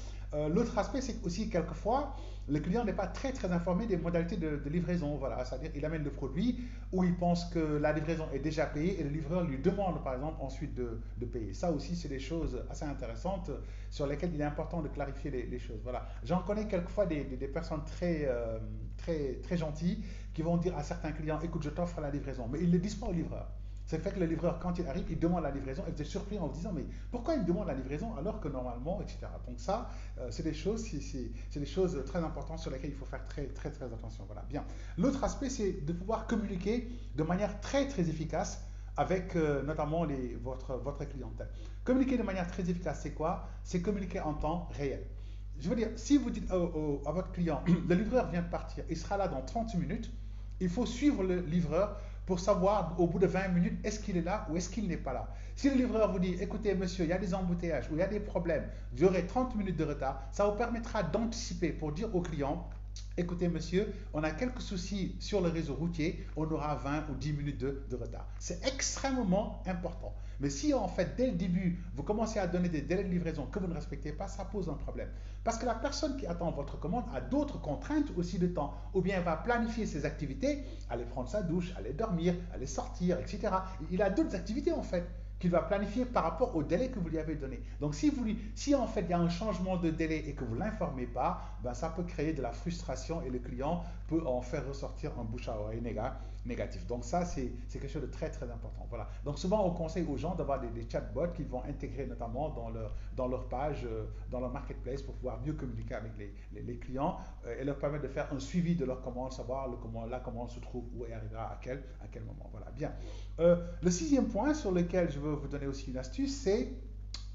L'autre aspect, c'est aussi quelquefois, le client n'est pas très informé des modalités de livraison, voilà. C'est-à-dire, il amène le produit où il pense que la livraison est déjà payée et le livreur lui demande, par exemple, ensuite de payer. Ça aussi, c'est des choses assez intéressantes sur lesquelles il est important de clarifier les choses, voilà. J'en connais quelquefois des personnes très gentilles qui vont dire à certains clients, écoute, je t'offre la livraison, mais ils ne le disent pas au livreur. C'est fait que le livreur, quand il arrive, il demande la livraison et vous êtes surpris en vous disant, mais pourquoi il demande la livraison alors que normalement, etc. Donc ça, c'est des choses, c'est des choses très importantes sur lesquelles il faut faire très attention. Voilà, bien. L'autre aspect, c'est de pouvoir communiquer de manière très efficace avec notamment votre clientèle. Communiquer de manière très efficace, c'est quoi? C'est communiquer en temps réel. Je veux dire, si vous dites à votre client, le livreur vient de partir, il sera là dans 30 minutes, il faut suivre le livreur pour savoir au bout de 20 minutes, est-ce qu'il est là ou est-ce qu'il n'est pas là. Si le livreur vous dit, écoutez monsieur, il y a des embouteillages ou il y a des problèmes, vous aurez 30 minutes de retard, ça vous permettra d'anticiper pour dire au client, écoutez monsieur, on a quelques soucis sur le réseau routier, on aura 20 ou 10 minutes de retard. C'est extrêmement important. Mais si en fait, dès le début, vous commencez à donner des délais de livraison que vous ne respectez pas, ça pose un problème. Parce que la personne qui attend votre commande a d'autres contraintes aussi de temps. Ou bien elle va planifier ses activités, aller prendre sa douche, aller dormir, aller sortir, etc. Il a d'autres activités en fait qu'il va planifier par rapport au délai que vous lui avez donné. Donc si en fait il y a un changement de délai et que vous ne l'informez pas, ben, ça peut créer de la frustration et le client peut en faire ressortir un bouche à oreille négatif. Donc ça c'est quelque chose de très important. Voilà. Donc souvent on conseille aux gens d'avoir des chatbots qu'ils vont intégrer notamment dans leur page, dans leur marketplace pour pouvoir mieux communiquer avec les clients et leur permettre de faire un suivi de leur commande, savoir la commande se trouve où elle arrivera à quel moment. Voilà, bien. Le sixième point sur lequel je veux vous donner aussi une astuce, c'est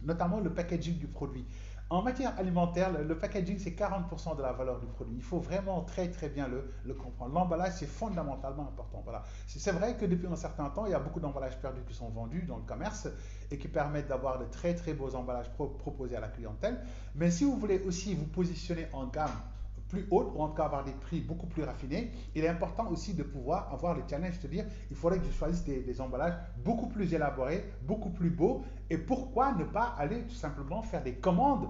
notamment le packaging du produit. En matière alimentaire, le packaging, c'est 40% de la valeur du produit. Il faut vraiment très bien le comprendre. L'emballage, c'est fondamentalement important. Voilà. C'est vrai que depuis un certain temps, il y a beaucoup d'emballages perdus qui sont vendus dans le commerce et qui permettent d'avoir de très beaux emballages proposés à la clientèle. Mais si vous voulez aussi vous positionner en gamme plus haute, ou en tout cas avoir des prix beaucoup plus raffinés, il est important aussi de pouvoir avoir le challenge de dire il faudrait que je choisisse des emballages beaucoup plus élaborés, beaucoup plus beaux, et pourquoi ne pas aller tout simplement faire des commandes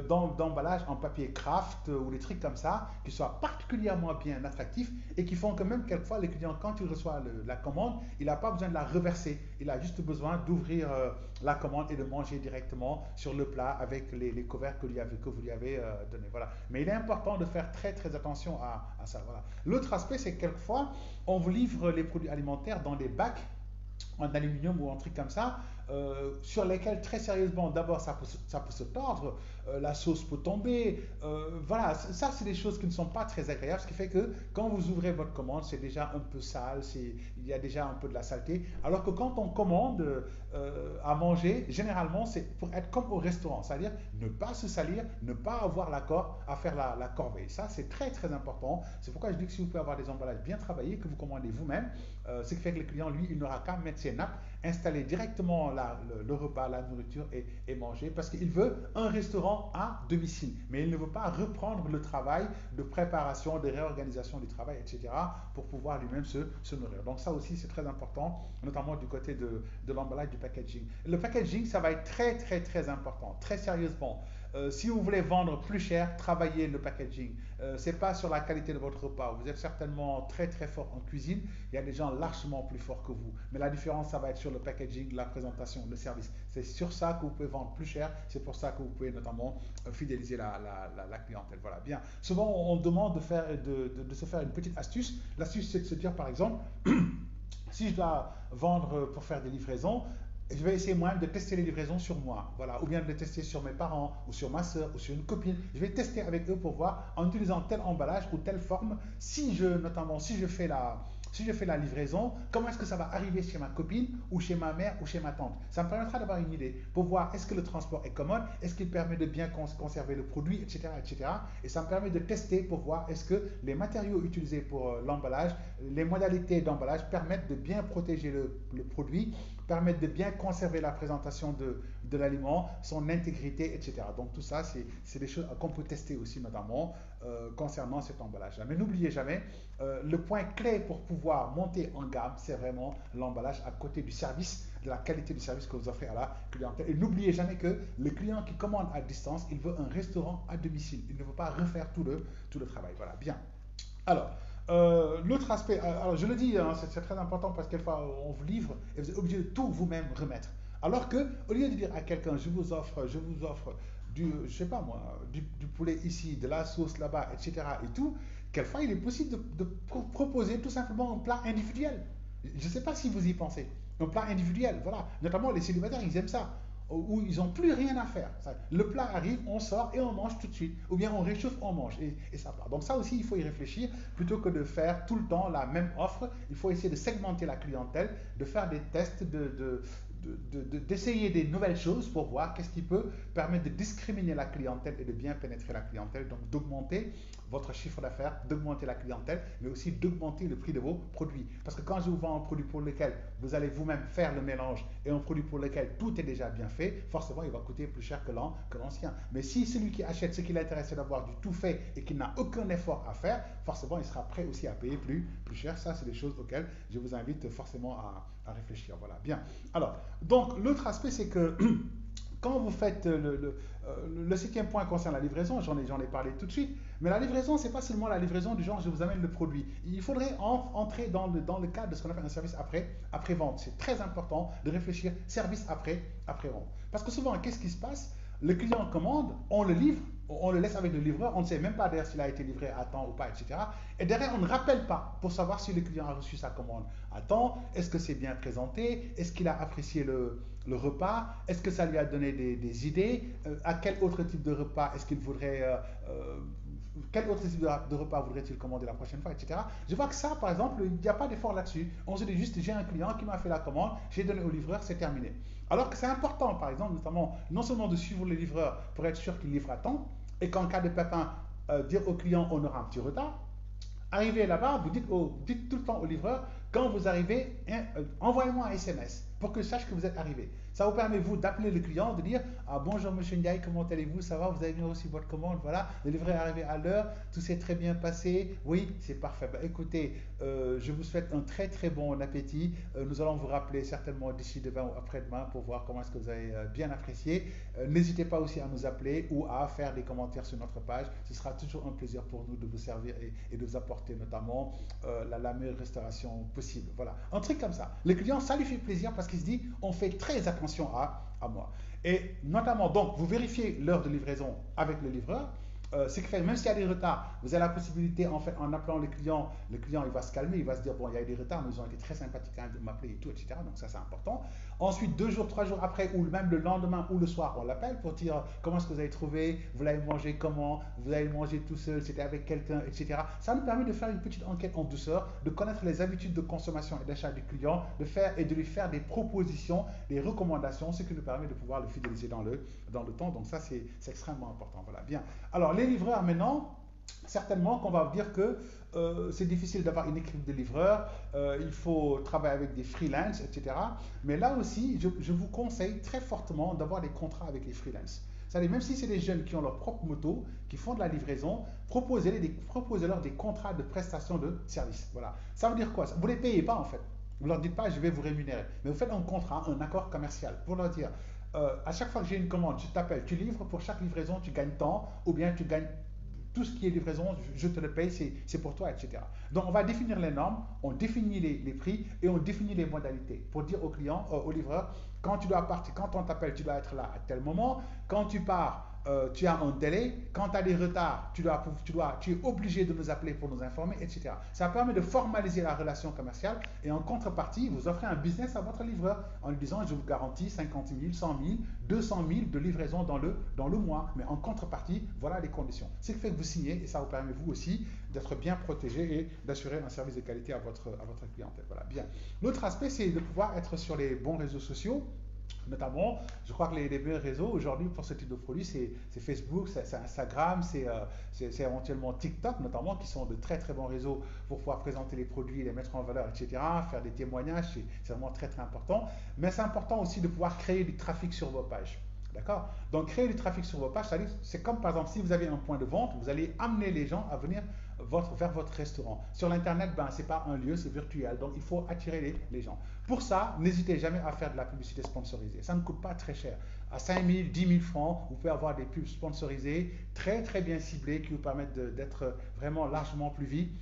d'emballage en papier craft ou des trucs comme ça qui soient particulièrement bien attractifs et qui font que même quelquefois les clients quand il reçoit la commande, il n'a pas besoin de la reverser, il a juste besoin d'ouvrir la commande et de manger directement sur le plat avec les couverts que vous lui avez donnés. Voilà. Mais il est important de faire très attention à ça. Voilà. L'autre aspect, c'est que quelquefois on vous livre les produits alimentaires dans des bacs en aluminium ou en truc comme ça, sur lesquels très sérieusement, d'abord ça peut se tordre, la sauce peut tomber, voilà, ça c'est des choses qui ne sont pas très agréables, ce qui fait que quand vous ouvrez votre commande, c'est déjà un peu sale, il y a déjà un peu de la saleté, alors que quand on commande à manger, généralement c'est pour être comme au restaurant, c'est-à-dire ne pas se salir, ne pas avoir l'accord à faire la corvée. Ça c'est très important, c'est pourquoi je dis que si vous pouvez avoir des emballages bien travaillés, que vous commandez vous-même, ce qui fait que le client, lui, il n'aura qu'à mettre ses nappes, installer directement le repas, la nourriture et manger, parce qu'il veut un restaurant à domicile, mais il ne veut pas reprendre le travail de préparation, de réorganisation du travail, etc., pour pouvoir lui-même se nourrir. Donc ça aussi, c'est très important, notamment du côté de l'emballage, du packaging. Le packaging, ça va être très important, très sérieusement. Si vous voulez vendre plus cher, travaillez le packaging. C'est pas sur la qualité de votre repas. Vous êtes certainement très fort en cuisine. Il y a des gens largement plus forts que vous. Mais la différence, ça va être sur le packaging, la présentation, le service. C'est sur ça que vous pouvez vendre plus cher. C'est pour ça que vous pouvez notamment fidéliser la clientèle. Voilà, bien. Souvent, on demande de se faire une petite astuce. L'astuce, c'est de se dire, par exemple, si je dois vendre pour faire des livraisons, je vais essayer moi-même de tester les livraisons sur moi, voilà, ou bien de les tester sur mes parents, ou sur ma soeur, ou sur une copine. Je vais tester avec eux pour voir, en utilisant tel emballage ou telle forme, notamment si je fais la livraison, comment est-ce que ça va arriver chez ma copine, ou chez ma mère, ou chez ma tante. Ça me permettra d'avoir une idée, pour voir est-ce que le transport est commode, est-ce qu'il permet de bien conserver le produit, etc. Et ça me permet de tester pour voir est-ce que les matériaux utilisés pour l'emballage, les modalités d'emballage permettent de bien protéger le produit, permettent de bien conserver la présentation de l'aliment, son intégrité, etc. Donc tout ça, c'est des choses qu'on peut tester aussi, notamment concernant cet emballage-là. Mais n'oubliez jamais, le point clé pour pouvoir monter en gamme, c'est vraiment l'emballage à côté du service, de la qualité du service que vous offrez à la clientèle. Et n'oubliez jamais que le client qui commande à distance, il veut un restaurant à domicile. Il ne veut pas refaire tout le travail. Voilà, bien. Alors, l'autre aspect, alors je le dis, hein, c'est très important parce qu'une fois on vous livre et vous êtes obligé de tout vous-même remettre. Alors que, au lieu de dire à quelqu'un, je vous offre je sais pas moi, du poulet ici, de la sauce là-bas, etc. et tout, quelquefois il est possible de proposer tout simplement un plat individuel. Je ne sais pas si vous y pensez. Un plat individuel, voilà. Notamment les célibataires, ils aiment ça où ils n'ont plus rien à faire. Le plat arrive, on sort et on mange tout de suite. Ou bien on réchauffe, on mange et ça part. Donc ça aussi, il faut y réfléchir. Plutôt que de faire tout le temps la même offre, il faut essayer de segmenter la clientèle, de faire des tests, d'essayer des nouvelles choses pour voir qu'est-ce qui peut permettre de discriminer la clientèle et de bien pénétrer la clientèle. Donc d'augmenter votre chiffre d'affaires, d'augmenter la clientèle, mais aussi d'augmenter le prix de vos produits. Parce que quand je vous vends un produit pour lequel vous allez vous-même faire le mélange et un produit pour lequel tout est déjà bien fait, forcément il va coûter plus cher que l'ancien. Mais si celui qui achète ce qui l'intéresse d'avoir du tout fait et qui n'a aucun effort à faire, forcément il sera prêt aussi à payer plus cher. Ça, c'est des choses auxquelles je vous invite forcément à réfléchir. Voilà, bien. Alors, donc l'autre aspect, c'est que quand vous faites le septième point concerne la livraison, j'en ai parlé tout de suite, mais la livraison, c'est pas seulement la livraison du genre je vous amène le produit. Il faudrait entrer dans le cadre de ce qu'on appelle un service après-vente. C'est très important de réfléchir service après-vente. Parce que souvent, qu'est-ce qui se passe? Le client commande, on le livre, on le laisse avec le livreur, on ne sait même pas d'ailleurs s'il a été livré à temps ou pas, etc. Et derrière, on ne rappelle pas pour savoir si le client a reçu sa commande à temps, est-ce que c'est bien présenté, est-ce qu'il a apprécié le repas, est-ce que ça lui a donné des idées, à quel autre type de repas est-ce qu'il voudrait, quel autre type de repas voudrait-il commander la prochaine fois, etc. Je vois que ça, par exemple, il n'y a pas d'effort là-dessus. On se dit juste, j'ai un client qui m'a fait la commande, j'ai donné au livreur, c'est terminé. Alors que c'est important, par exemple, notamment, non seulement de suivre le livreur pour être sûr qu'il livre à temps, et qu'en cas de pépin, dire au client on aura un petit retard. Arrivez là-bas, vous dites tout le temps au livreur, quand vous arrivez, envoyez-moi un SMS pour que je sache que vous êtes arrivé. Ça vous permet, vous, d'appeler le client, de dire bonjour monsieur Ndiaye, comment allez-vous? Ça va? Vous avez bien reçu votre commande? Voilà, le livreur est arrivé à l'heure, tout s'est très bien passé. Oui, c'est parfait. Bah, écoutez, je vous souhaite un très très bon appétit. Nous allons vous rappeler certainement d'ici demain ou après-demain pour voir comment est-ce que vous avez bien apprécié. N'hésitez pas aussi à nous appeler ou à faire des commentaires sur notre page. Ce sera toujours un plaisir pour nous de vous servir et de vous apporter notamment la meilleure restauration possible. Voilà, un truc comme ça. Le client, ça lui fait plaisir parce qu'il se dit on fait très attention à moi. Et notamment, donc, vous vérifiez l'heure de livraison avec le livreur. Ce qui fait, même s'il y a des retards, vous avez la possibilité, en fait, en appelant le client il va se calmer, il va se dire, bon, il y a eu des retards, mais ils ont été très sympathiques de m'appeler et tout, etc. Donc ça, c'est important. Ensuite, 2 jours, 3 jours après, ou même le lendemain ou le soir, on l'appelle pour dire comment est-ce que vous avez trouvé, vous l'avez mangé comment, vous l'avez mangé tout seul, c'était avec quelqu'un, etc. Ça nous permet de faire une petite enquête en douceur, de connaître les habitudes de consommation et d'achat du client, de faire et de lui faire des propositions, des recommandations, ce qui nous permet de pouvoir le fidéliser dans le temps. Donc ça, c'est extrêmement important. Voilà, bien. Alors, les livreurs maintenant, certainement qu'on va vous dire que c'est difficile d'avoir une équipe de livreurs, il faut travailler avec des freelances, etc. Mais là aussi, je vous conseille très fortement d'avoir des contrats avec les freelances. C'est-à-dire, même si c'est des jeunes qui ont leur propre moto, qui font de la livraison, proposez-leur des contrats de prestation de service. Voilà. Ça veut dire quoi? Vous ne les payez pas en fait. Vous ne leur dites pas je vais vous rémunérer. Mais vous faites un contrat, un accord commercial pour leur dire à chaque fois que j'ai une commande, je t'appelle, tu livres, pour chaque livraison, tu gagnes tant, ou bien tu gagnes tout ce qui est livraison, je te le paye, c'est pour toi, etc. Donc on va définir les normes, on définit les prix et on définit les modalités pour dire au client, au livreur, quand tu dois partir, quand on t'appelle, tu dois être là à tel moment, quand tu pars, tu as un délai, quand tu as des retards, tu es obligé de nous appeler pour nous informer, etc. Ça permet de formaliser la relation commerciale et en contrepartie, vous offrez un business à votre livreur en lui disant je vous garantis 50 000, 100 000, 200 000 de livraison dans le mois, mais en contrepartie, voilà les conditions. Ce qui fait que vous signez et ça vous permet vous aussi d'être bien protégé et d'assurer un service de qualité à votre clientèle. Voilà, bien. L'autre aspect, c'est de pouvoir être sur les bons réseaux sociaux. Notamment, je crois que les meilleurs réseaux aujourd'hui pour ce type de produit, c'est Facebook, c'est Instagram, c'est éventuellement TikTok, notamment, qui sont de très très bons réseaux pour pouvoir présenter les produits, les mettre en valeur, etc. Faire des témoignages, c'est vraiment très très important. Mais c'est important aussi de pouvoir créer du trafic sur vos pages. D'accord? Donc, créer du trafic sur vos pages, c'est comme par exemple, si vous avez un point de vente, vous allez amener les gens à venir vers votre restaurant. Sur l'Internet, ben, ce n'est pas un lieu, c'est virtuel. Donc, il faut attirer les gens. Pour ça, n'hésitez jamais à faire de la publicité sponsorisée. Ça ne coûte pas très cher. À 5 000, 10 000 francs, vous pouvez avoir des pubs sponsorisées, très très bien ciblées, qui vous permettent d'être vraiment largement plus visible.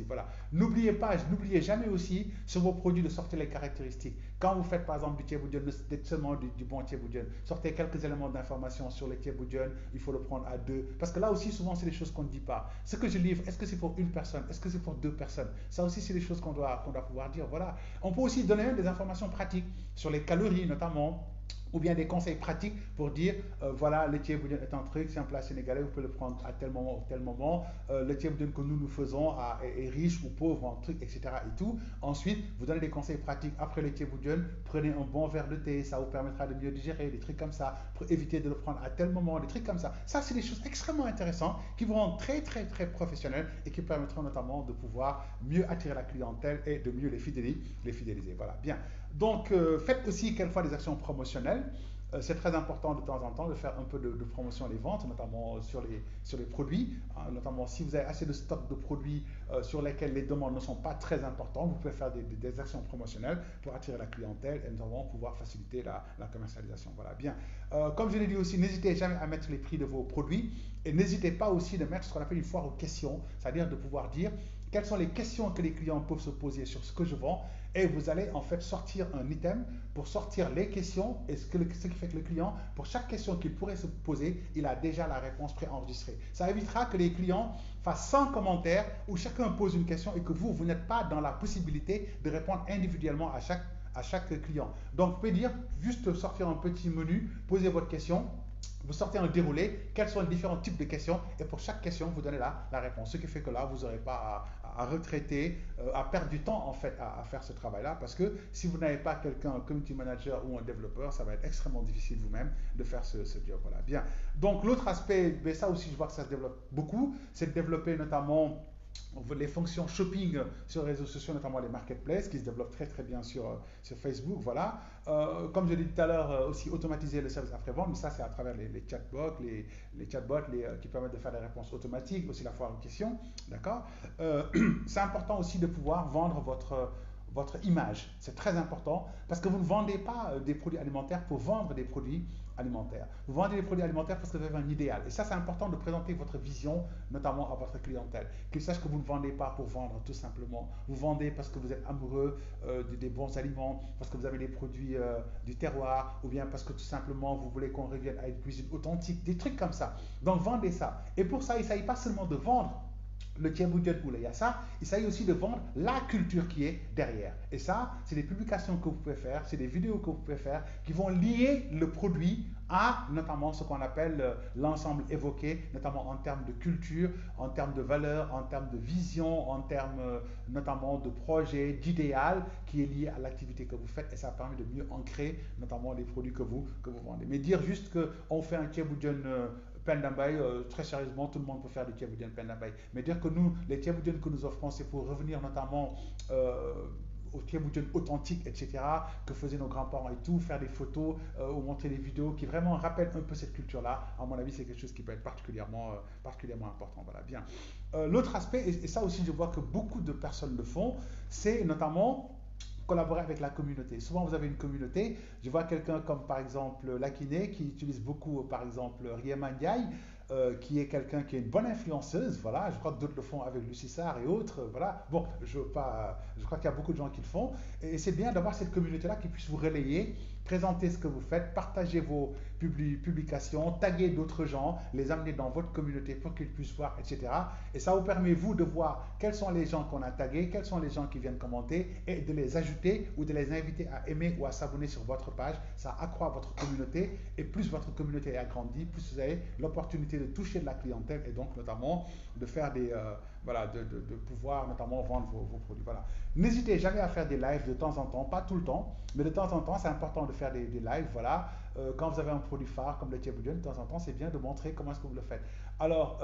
Voilà. N'oubliez jamais aussi sur vos produits de sortir les caractéristiques. Quand vous faites par exemple du thieboudion, ne seulement du bon thieboudion, sortez quelques éléments d'information sur le thieboudion, il faut le prendre à deux. Parce que là aussi, souvent, c'est des choses qu'on ne dit pas. Ce que je livre, est-ce que c'est pour une personne? Est-ce que c'est pour deux personnes? Ça aussi, c'est des choses qu'on doit pouvoir dire. Voilà. On peut aussi donner des informations pratiques sur les calories, notamment, ou bien des conseils pratiques pour dire voilà, le thieboudion est un truc, c'est un plat sénégalais, vous pouvez le prendre à tel moment ou tel moment. Le thieboudion que nous faisons est riche ou pauvre en trucs, etc. et tout. Ensuite, vous donnez des conseils pratiques après le thieboudion, prenez un bon verre de thé, ça vous permettra de mieux digérer, des trucs comme ça, pour éviter de le prendre à tel moment, des trucs comme ça. Ça, c'est des choses extrêmement intéressantes qui vous rendent très très très professionnels et qui permettront notamment de pouvoir mieux attirer la clientèle et de mieux les fidéliser. Voilà, bien. Donc, faites aussi quelquefois des actions promotionnelles. C'est très important de temps en temps de faire un peu de promotion des ventes, notamment sur les produits. Hein, notamment si vous avez assez de stock de produits sur lesquels les demandes ne sont pas très importantes, vous pouvez faire des actions promotionnelles pour attirer la clientèle et notamment pouvoir faciliter la commercialisation. Voilà, bien. Comme je l'ai dit aussi, n'hésitez jamais à mettre les prix de vos produits et n'hésitez pas aussi de mettre ce qu'on appelle une foire aux questions, c'est-à-dire de pouvoir dire quelles sont les questions que les clients peuvent se poser sur ce que je vends et vous allez en fait sortir un item pour sortir les questions et ce qui fait que le client, pour chaque question qu'il pourrait se poser, il a déjà la réponse préenregistrée. Ça évitera que les clients fassent 100 commentaires où chacun pose une question et que vous n'êtes pas dans la possibilité de répondre individuellement à chaque client. Donc vous pouvez dire, juste sortir un petit menu, poser votre question, vous sortez un déroulé, quels sont les différents types de questions, et pour chaque question, vous donnez la réponse. Ce qui fait que là, vous n'aurez pas à retraiter, à perdre du temps en fait à faire ce travail-là, parce que si vous n'avez pas quelqu'un, un community manager ou un développeur, ça va être extrêmement difficile vous-même de faire ce job. Voilà, bien. Donc l'autre aspect, mais ça aussi je vois que ça se développe beaucoup, c'est de développer notamment les fonctions shopping sur les réseaux sociaux, notamment les marketplaces, qui se développent très très bien sur Facebook. Voilà. Comme je l'ai dit tout à l'heure, aussi automatiser le service après-vente, mais ça c'est à travers les chatbots, les chatbots qui permettent de faire des réponses automatiques, aussi la foire aux questions. D'accord. C'est important aussi de pouvoir vendre votre image. C'est très important parce que vous ne vendez pas des produits alimentaires pour vendre des produits alimentaires. Vous vendez des produits alimentaires parce que vous avez un idéal. Et ça, c'est important de présenter votre vision, notamment à votre clientèle. Qu'ils sachent que vous ne vendez pas pour vendre, tout simplement. Vous vendez parce que vous êtes amoureux des bons aliments, parce que vous avez des produits du terroir, ou bien parce que tout simplement vous voulez qu'on revienne à une cuisine authentique, des trucs comme ça. Donc vendez ça. Et pour ça, il ne s'agit pas seulement de vendre le thieboudion ou le yassa, il s'agit aussi de vendre la culture qui est derrière. Et ça, c'est des publications que vous pouvez faire, c'est des vidéos que vous pouvez faire qui vont lier le produit à notamment ce qu'on appelle l'ensemble évoqué, notamment en termes de culture, en termes de valeur, en termes de vision, en termes notamment de projet, d'idéal qui est lié à l'activité que vous faites et ça permet de mieux ancrer notamment les produits que vous vendez. Mais dire juste qu'on fait un thieboudion Pendambay, très sérieusement, tout le monde peut faire du thieboudion Pendambay. Mais dire que nous, les thieboudion que nous offrons, c'est pour revenir notamment au thieboudion authentique, etc., que faisaient nos grands-parents et tout, faire des photos ou montrer des vidéos qui vraiment rappellent un peu cette culture-là. À mon avis, c'est quelque chose qui peut être particulièrement important. Voilà, bien. L'autre aspect, et ça aussi, je vois que beaucoup de personnes le font, c'est notamment collaborer avec la communauté. Souvent, vous avez une communauté. Je vois quelqu'un comme, par exemple, Lakiné, qui utilise beaucoup, par exemple, Riema Ndiaye, qui est quelqu'un qui est une bonne influenceuse. Voilà, je crois que d'autres le font avec Lucie Sarr et autres. Voilà. Bon, je crois qu'il y a beaucoup de gens qui le font. Et c'est bien d'avoir cette communauté-là qui puisse vous relayer, présenter ce que vous faites, partager vos publications, taguer d'autres gens, les amener dans votre communauté pour qu'ils puissent voir, etc. Et ça vous permet, vous, de voir quels sont les gens qu'on a tagués, quels sont les gens qui viennent commenter et de les ajouter ou de les inviter à aimer ou à s'abonner sur votre page. Ça accroît votre communauté et plus votre communauté est agrandie, plus vous avez l'opportunité de toucher de la clientèle et donc notamment de faire voilà, de pouvoir notamment vendre vos produits. Voilà. N'hésitez jamais à faire des lives de temps en temps, pas tout le temps, mais de temps en temps, c'est important de faire des lives. Voilà. Quand vous avez un produit phare comme le Thieboudion, de temps en temps, c'est bien de montrer comment est-ce que vous le faites. Alors,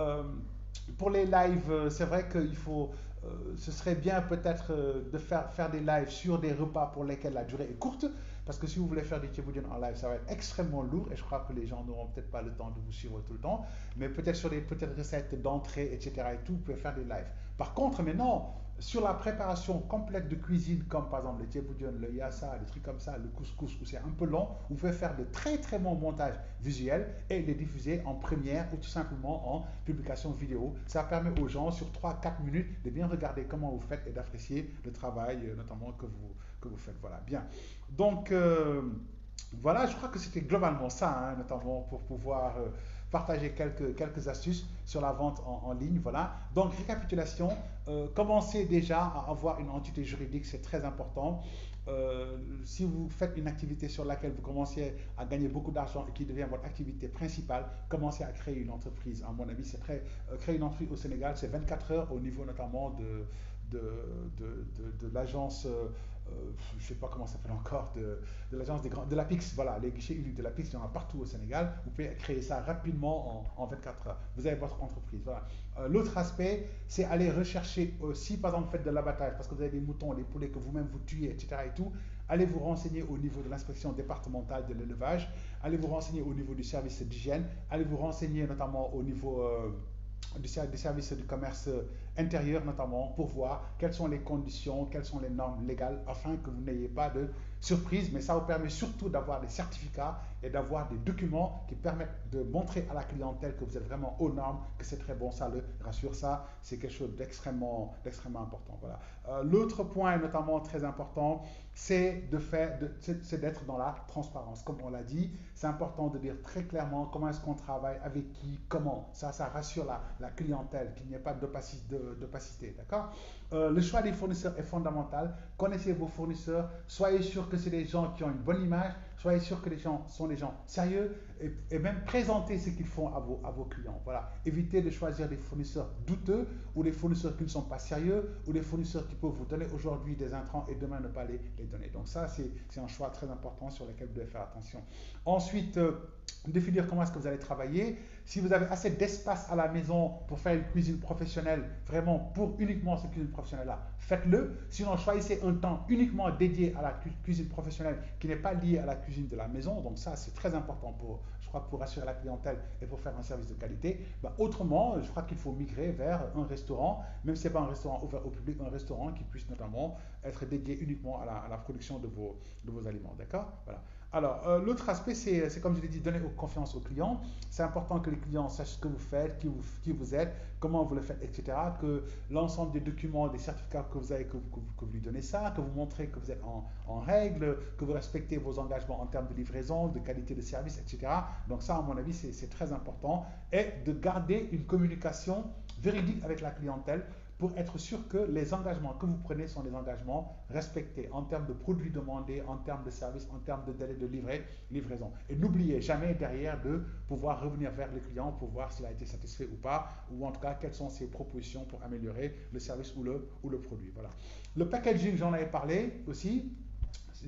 pour les lives, c'est vrai qu'il faut, ce serait bien peut-être de faire des lives sur des repas pour lesquels la durée est courte, parce que si vous voulez faire du Thieboudion en live, ça va être extrêmement lourd, et je crois que les gens n'auront peut-être pas le temps de vous suivre tout le temps, mais peut-être sur des petites recettes d'entrée, etc. et tout, vous pouvez faire des lives. Par contre, maintenant, sur la préparation complète de cuisine, comme par exemple le thieboudion, le yassa, des trucs comme ça, le couscous, où c'est un peu long, vous pouvez faire de très très bons montages visuels et les diffuser en première ou tout simplement en publication vidéo. Ça permet aux gens, sur 3 4 minutes, de bien regarder comment vous faites et d'apprécier le travail, notamment que vous faites. Voilà, bien. Donc, voilà, je crois que c'était globalement ça, hein, notamment pour pouvoir partager quelques astuces sur la vente en ligne. Voilà. Donc, récapitulation, commencez déjà à avoir une entité juridique, c'est très important. Si vous faites une activité sur laquelle vous commencez à gagner beaucoup d'argent et qui devient votre activité principale, commencez à créer une entreprise. À mon avis, c'est très. Créer une entreprise au Sénégal, c'est 24 heures au niveau notamment de l'agence. Je ne sais pas comment ça s'appelle encore, de l'agence de la PIX, voilà, les guichets uniques de la PIX, il y en a partout au Sénégal. Vous pouvez créer ça rapidement en 24 heures. Vous avez votre entreprise. Voilà. L'autre aspect, c'est aller rechercher, si par exemple vous faites de l'abattage, parce que vous avez des moutons, des poulets que vous-même vous tuez, etc. et tout, allez vous renseigner au niveau de l'inspection départementale de l'élevage, allez vous renseigner au niveau du service d'hygiène, allez vous renseigner notamment au niveau des services du commerce intérieur notamment pour voir quelles sont les conditions, quelles sont les normes légales afin que vous n'ayez pas de surprise. Mais ça vous permet surtout d'avoir des certificats et d'avoir des documents qui permettent de montrer à la clientèle que vous êtes vraiment aux normes, que c'est très bon, ça le rassure. Ça, c'est quelque chose d'extrêmement important. Voilà. L'autre point notamment très important, c'est d'être dans la transparence. Comme on l'a dit, c'est important de dire très clairement comment est-ce qu'on travaille, avec qui, comment. Ça rassure la clientèle, qu'il n'y ait pas d'opacité, d'accord. Le choix des fournisseurs est fondamental. Connaissez vos fournisseurs, soyez sûr que c'est des gens qui ont une bonne image, soyez sûr que les gens sont des gens sérieux et même présenter ce qu'ils font à vos clients. Voilà. Évitez de choisir des fournisseurs douteux ou des fournisseurs qui ne sont pas sérieux ou des fournisseurs qui peuvent vous donner aujourd'hui des intrants et demain ne pas les donner. Donc ça, c'est un choix très important sur lequel vous devez faire attention. Ensuite, définir comment est-ce que vous allez travailler. Si vous avez assez d'espace à la maison pour faire une cuisine professionnelle, vraiment pour uniquement cette cuisine professionnelle-là, faites-le. Sinon, choisissez un temps uniquement dédié à la cuisine professionnelle qui n'est pas lié à la cuisine de la maison. Donc ça, c'est très important je crois, pour rassurer la clientèle et pour faire un service de qualité. Autrement, je crois qu'il faut migrer vers un restaurant, même si ce n'est pas un restaurant ouvert au public, un restaurant qui puisse notamment être dédié uniquement à la production de vos aliments. D'accord. Voilà. Alors, l'autre aspect, c'est comme je l'ai dit, donner confiance aux clients. C'est important que les clients sachent ce que vous faites, qui vous êtes, comment vous le faites, etc. Que l'ensemble des documents, des certificats que vous avez, que vous lui donnez ça, que vous montrez que vous êtes en règle, que vous respectez vos engagements en termes de livraison, de qualité de service, etc. Donc ça, à mon avis, c'est très important. Et de garder une communication véridique avec la clientèle pour être sûr que les engagements que vous prenez sont des engagements respectés en termes de produits demandés, en termes de services, en termes de délai de livraison. Et n'oubliez jamais derrière de pouvoir revenir vers le client pour voir s'il a été satisfait ou pas, ou en tout cas quelles sont ses propositions pour améliorer le service ou le produit. Voilà. Le packaging, j'en avais parlé aussi.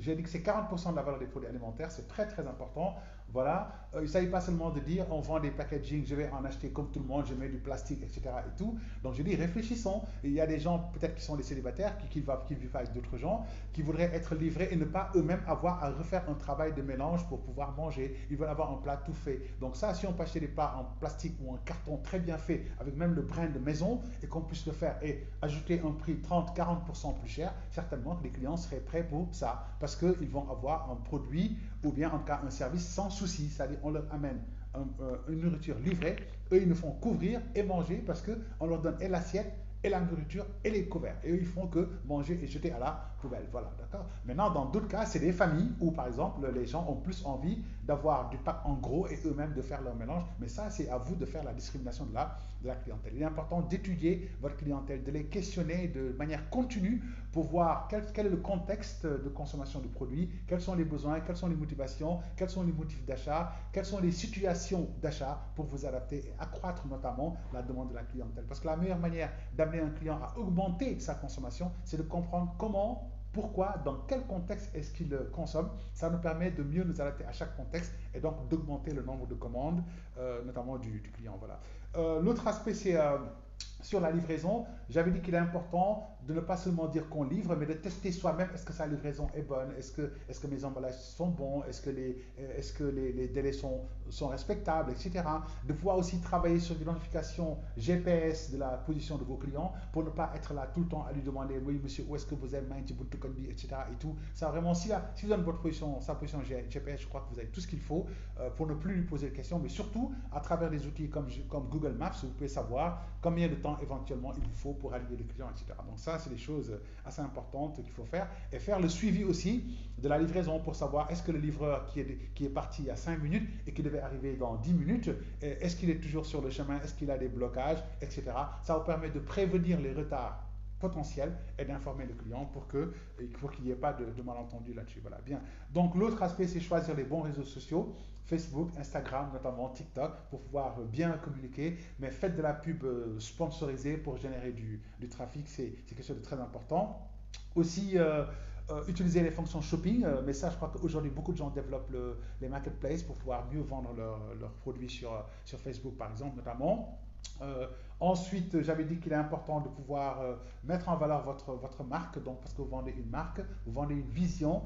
J'ai dit que c'est 40% de la valeur des produits alimentaires, c'est très très important. Voilà, il ne s'agit pas seulement de dire on vend des packaging, je vais en acheter comme tout le monde, je mets du plastique, etc. et tout. Donc je dis réfléchissons. Il y a des gens peut-être qui sont des célibataires, qui vivent avec d'autres gens, qui voudraient être livrés et ne pas eux-mêmes avoir à refaire un travail de mélange pour pouvoir manger. Ils veulent avoir un plat tout fait. Donc ça, si on peut acheter des plats en plastique ou en carton très bien fait, avec même le brin de maison, et qu'on puisse le faire et ajouter un prix 30-40% plus cher, certainement que les clients seraient prêts pour ça. Parce qu'ils vont avoir un produit ou bien en tout cas un service sans souci, c'est-à-dire on leur amène une nourriture livrée, eux ils nous font couvrir et manger parce qu'on leur donne et l'assiette et la nourriture et les couverts. Et eux ils font que manger et jeter à la poubelle. Voilà, d'accord. Maintenant, dans d'autres cas, c'est des familles où par exemple les gens ont plus envie d'avoir du pack en gros et eux-mêmes de faire leur mélange. Mais ça, c'est à vous de faire la discrimination de la clientèle. Il est important d'étudier votre clientèle, de les questionner de manière continue pour voir quel est le contexte de consommation du produit, quels sont les besoins, quelles sont les motivations, quels sont les motifs d'achat, quelles sont les situations d'achat pour vous adapter et accroître notamment la demande de la clientèle. Parce que la meilleure manière d'amener d'amener un client à augmenter sa consommation, c'est de comprendre comment, pourquoi, dans quel contexte est-ce qu'il consomme. Ça nous permet de mieux nous adapter à chaque contexte et donc d'augmenter le nombre de commandes, notamment du client. Voilà. L'autre aspect, c'est sur la livraison. J'avais dit qu'il est important de ne pas seulement dire qu'on livre, mais de tester soi-même est-ce que sa livraison est bonne, est-ce que mes emballages sont bons, est-ce que les délais sont respectables, etc. De pouvoir aussi travailler sur l'identification GPS de la position de vos clients pour ne pas être là tout le temps à lui demander oui monsieur où est-ce que vous êtes, etc. et tout. Ça vraiment, si vous donne votre position, sa position GPS, je crois que vous avez tout ce qu'il faut pour ne plus lui poser de questions, mais surtout à travers des outils comme Google Maps, vous pouvez savoir combien de temps éventuellement il vous faut pour allier les clients, etc. Donc ça, c'est des choses assez importantes qu'il faut faire. Et faire le suivi aussi de la livraison pour savoir est-ce que le livreur qui est parti il y a 5 minutes et qui devait arriver dans 10 minutes, est-ce qu'il est toujours sur le chemin, est-ce qu'il a des blocages, etc. Ça vous permet de prévenir les retards potentiels et d'informer le client pour qu'il n'y ait pas de malentendu là-dessus. Voilà, bien. Donc l'autre aspect, c'est choisir les bons réseaux sociaux. Facebook, Instagram, notamment TikTok, pour pouvoir bien communiquer. Mais faites de la pub sponsorisée pour générer du trafic, c'est quelque chose de très important. Aussi, utiliser les fonctions shopping, mais ça, je crois qu'aujourd'hui, beaucoup de gens développent les marketplaces pour pouvoir mieux vendre leurs produits sur Facebook, par exemple, notamment. Euh, Ensuite, j'avais dit qu'il est important de pouvoir mettre en valeur votre marque, donc parce que vous vendez une marque, vous vendez une vision,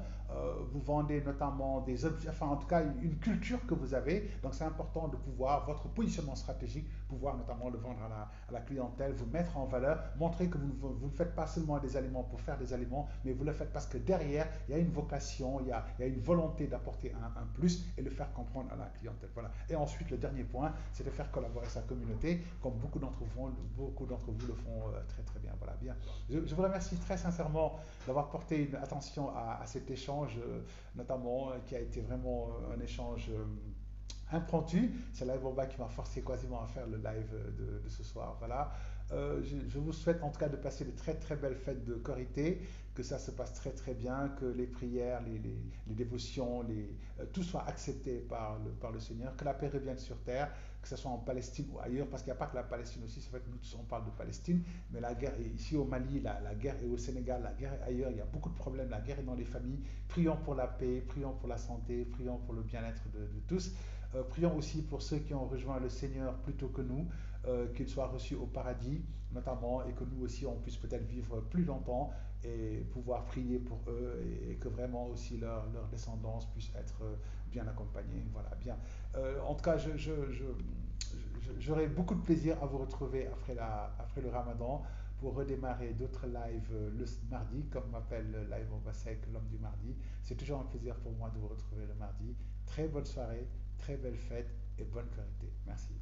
vous vendez notamment des objets, enfin en tout cas une culture que vous avez, donc c'est important de pouvoir, votre positionnement stratégique, pouvoir notamment le vendre à la clientèle, vous mettre en valeur, montrer que vous ne faites pas seulement des aliments pour faire des aliments, mais vous le faites parce que derrière, il y a une vocation, il y a une volonté d'apporter un plus et le faire comprendre à la clientèle. Voilà. Et ensuite, le dernier point, c'est de faire collaborer sa communauté, comme beaucoup d'entre vous le font très très bien. Voilà, bien. Je vous remercie très sincèrement d'avoir porté une attention à cet échange, notamment qui a été vraiment un échange impromptu. C'est Live Boba qui m'a forcé quasiment à faire le live de ce soir. Voilà. Je vous souhaite en tout cas de passer de très très belles fêtes de Korité, que ça se passe très très bien, que les prières, les dévotions, tout soit accepté par le Seigneur, que la paix revienne sur terre, que ce soit en Palestine ou ailleurs, parce qu'il n'y a pas que la Palestine aussi, c'est vrai que nous tous on parle de Palestine, mais la guerre est ici au Mali, la guerre est au Sénégal, la guerre est ailleurs, il y a beaucoup de problèmes, la guerre est dans les familles. Prions pour la paix, prions pour la santé, prions pour le bien-être de tous. Prions aussi pour ceux qui ont rejoint le Seigneur plus tôt que nous, qu'ils soient reçus au paradis, notamment, et que nous aussi on puisse peut-être vivre plus longtemps et pouvoir prier pour eux et que vraiment aussi leur descendance puisse être bien accompagnée. Voilà, bien. En tout cas, j'aurai beaucoup de plaisir à vous retrouver après le Ramadan pour redémarrer d'autres lives le mardi, comme m'appelle Live Obasek, l'homme du mardi. C'est toujours un plaisir pour moi de vous retrouver le mardi. Très bonne soirée, très belle fête et bonne Korité. Merci.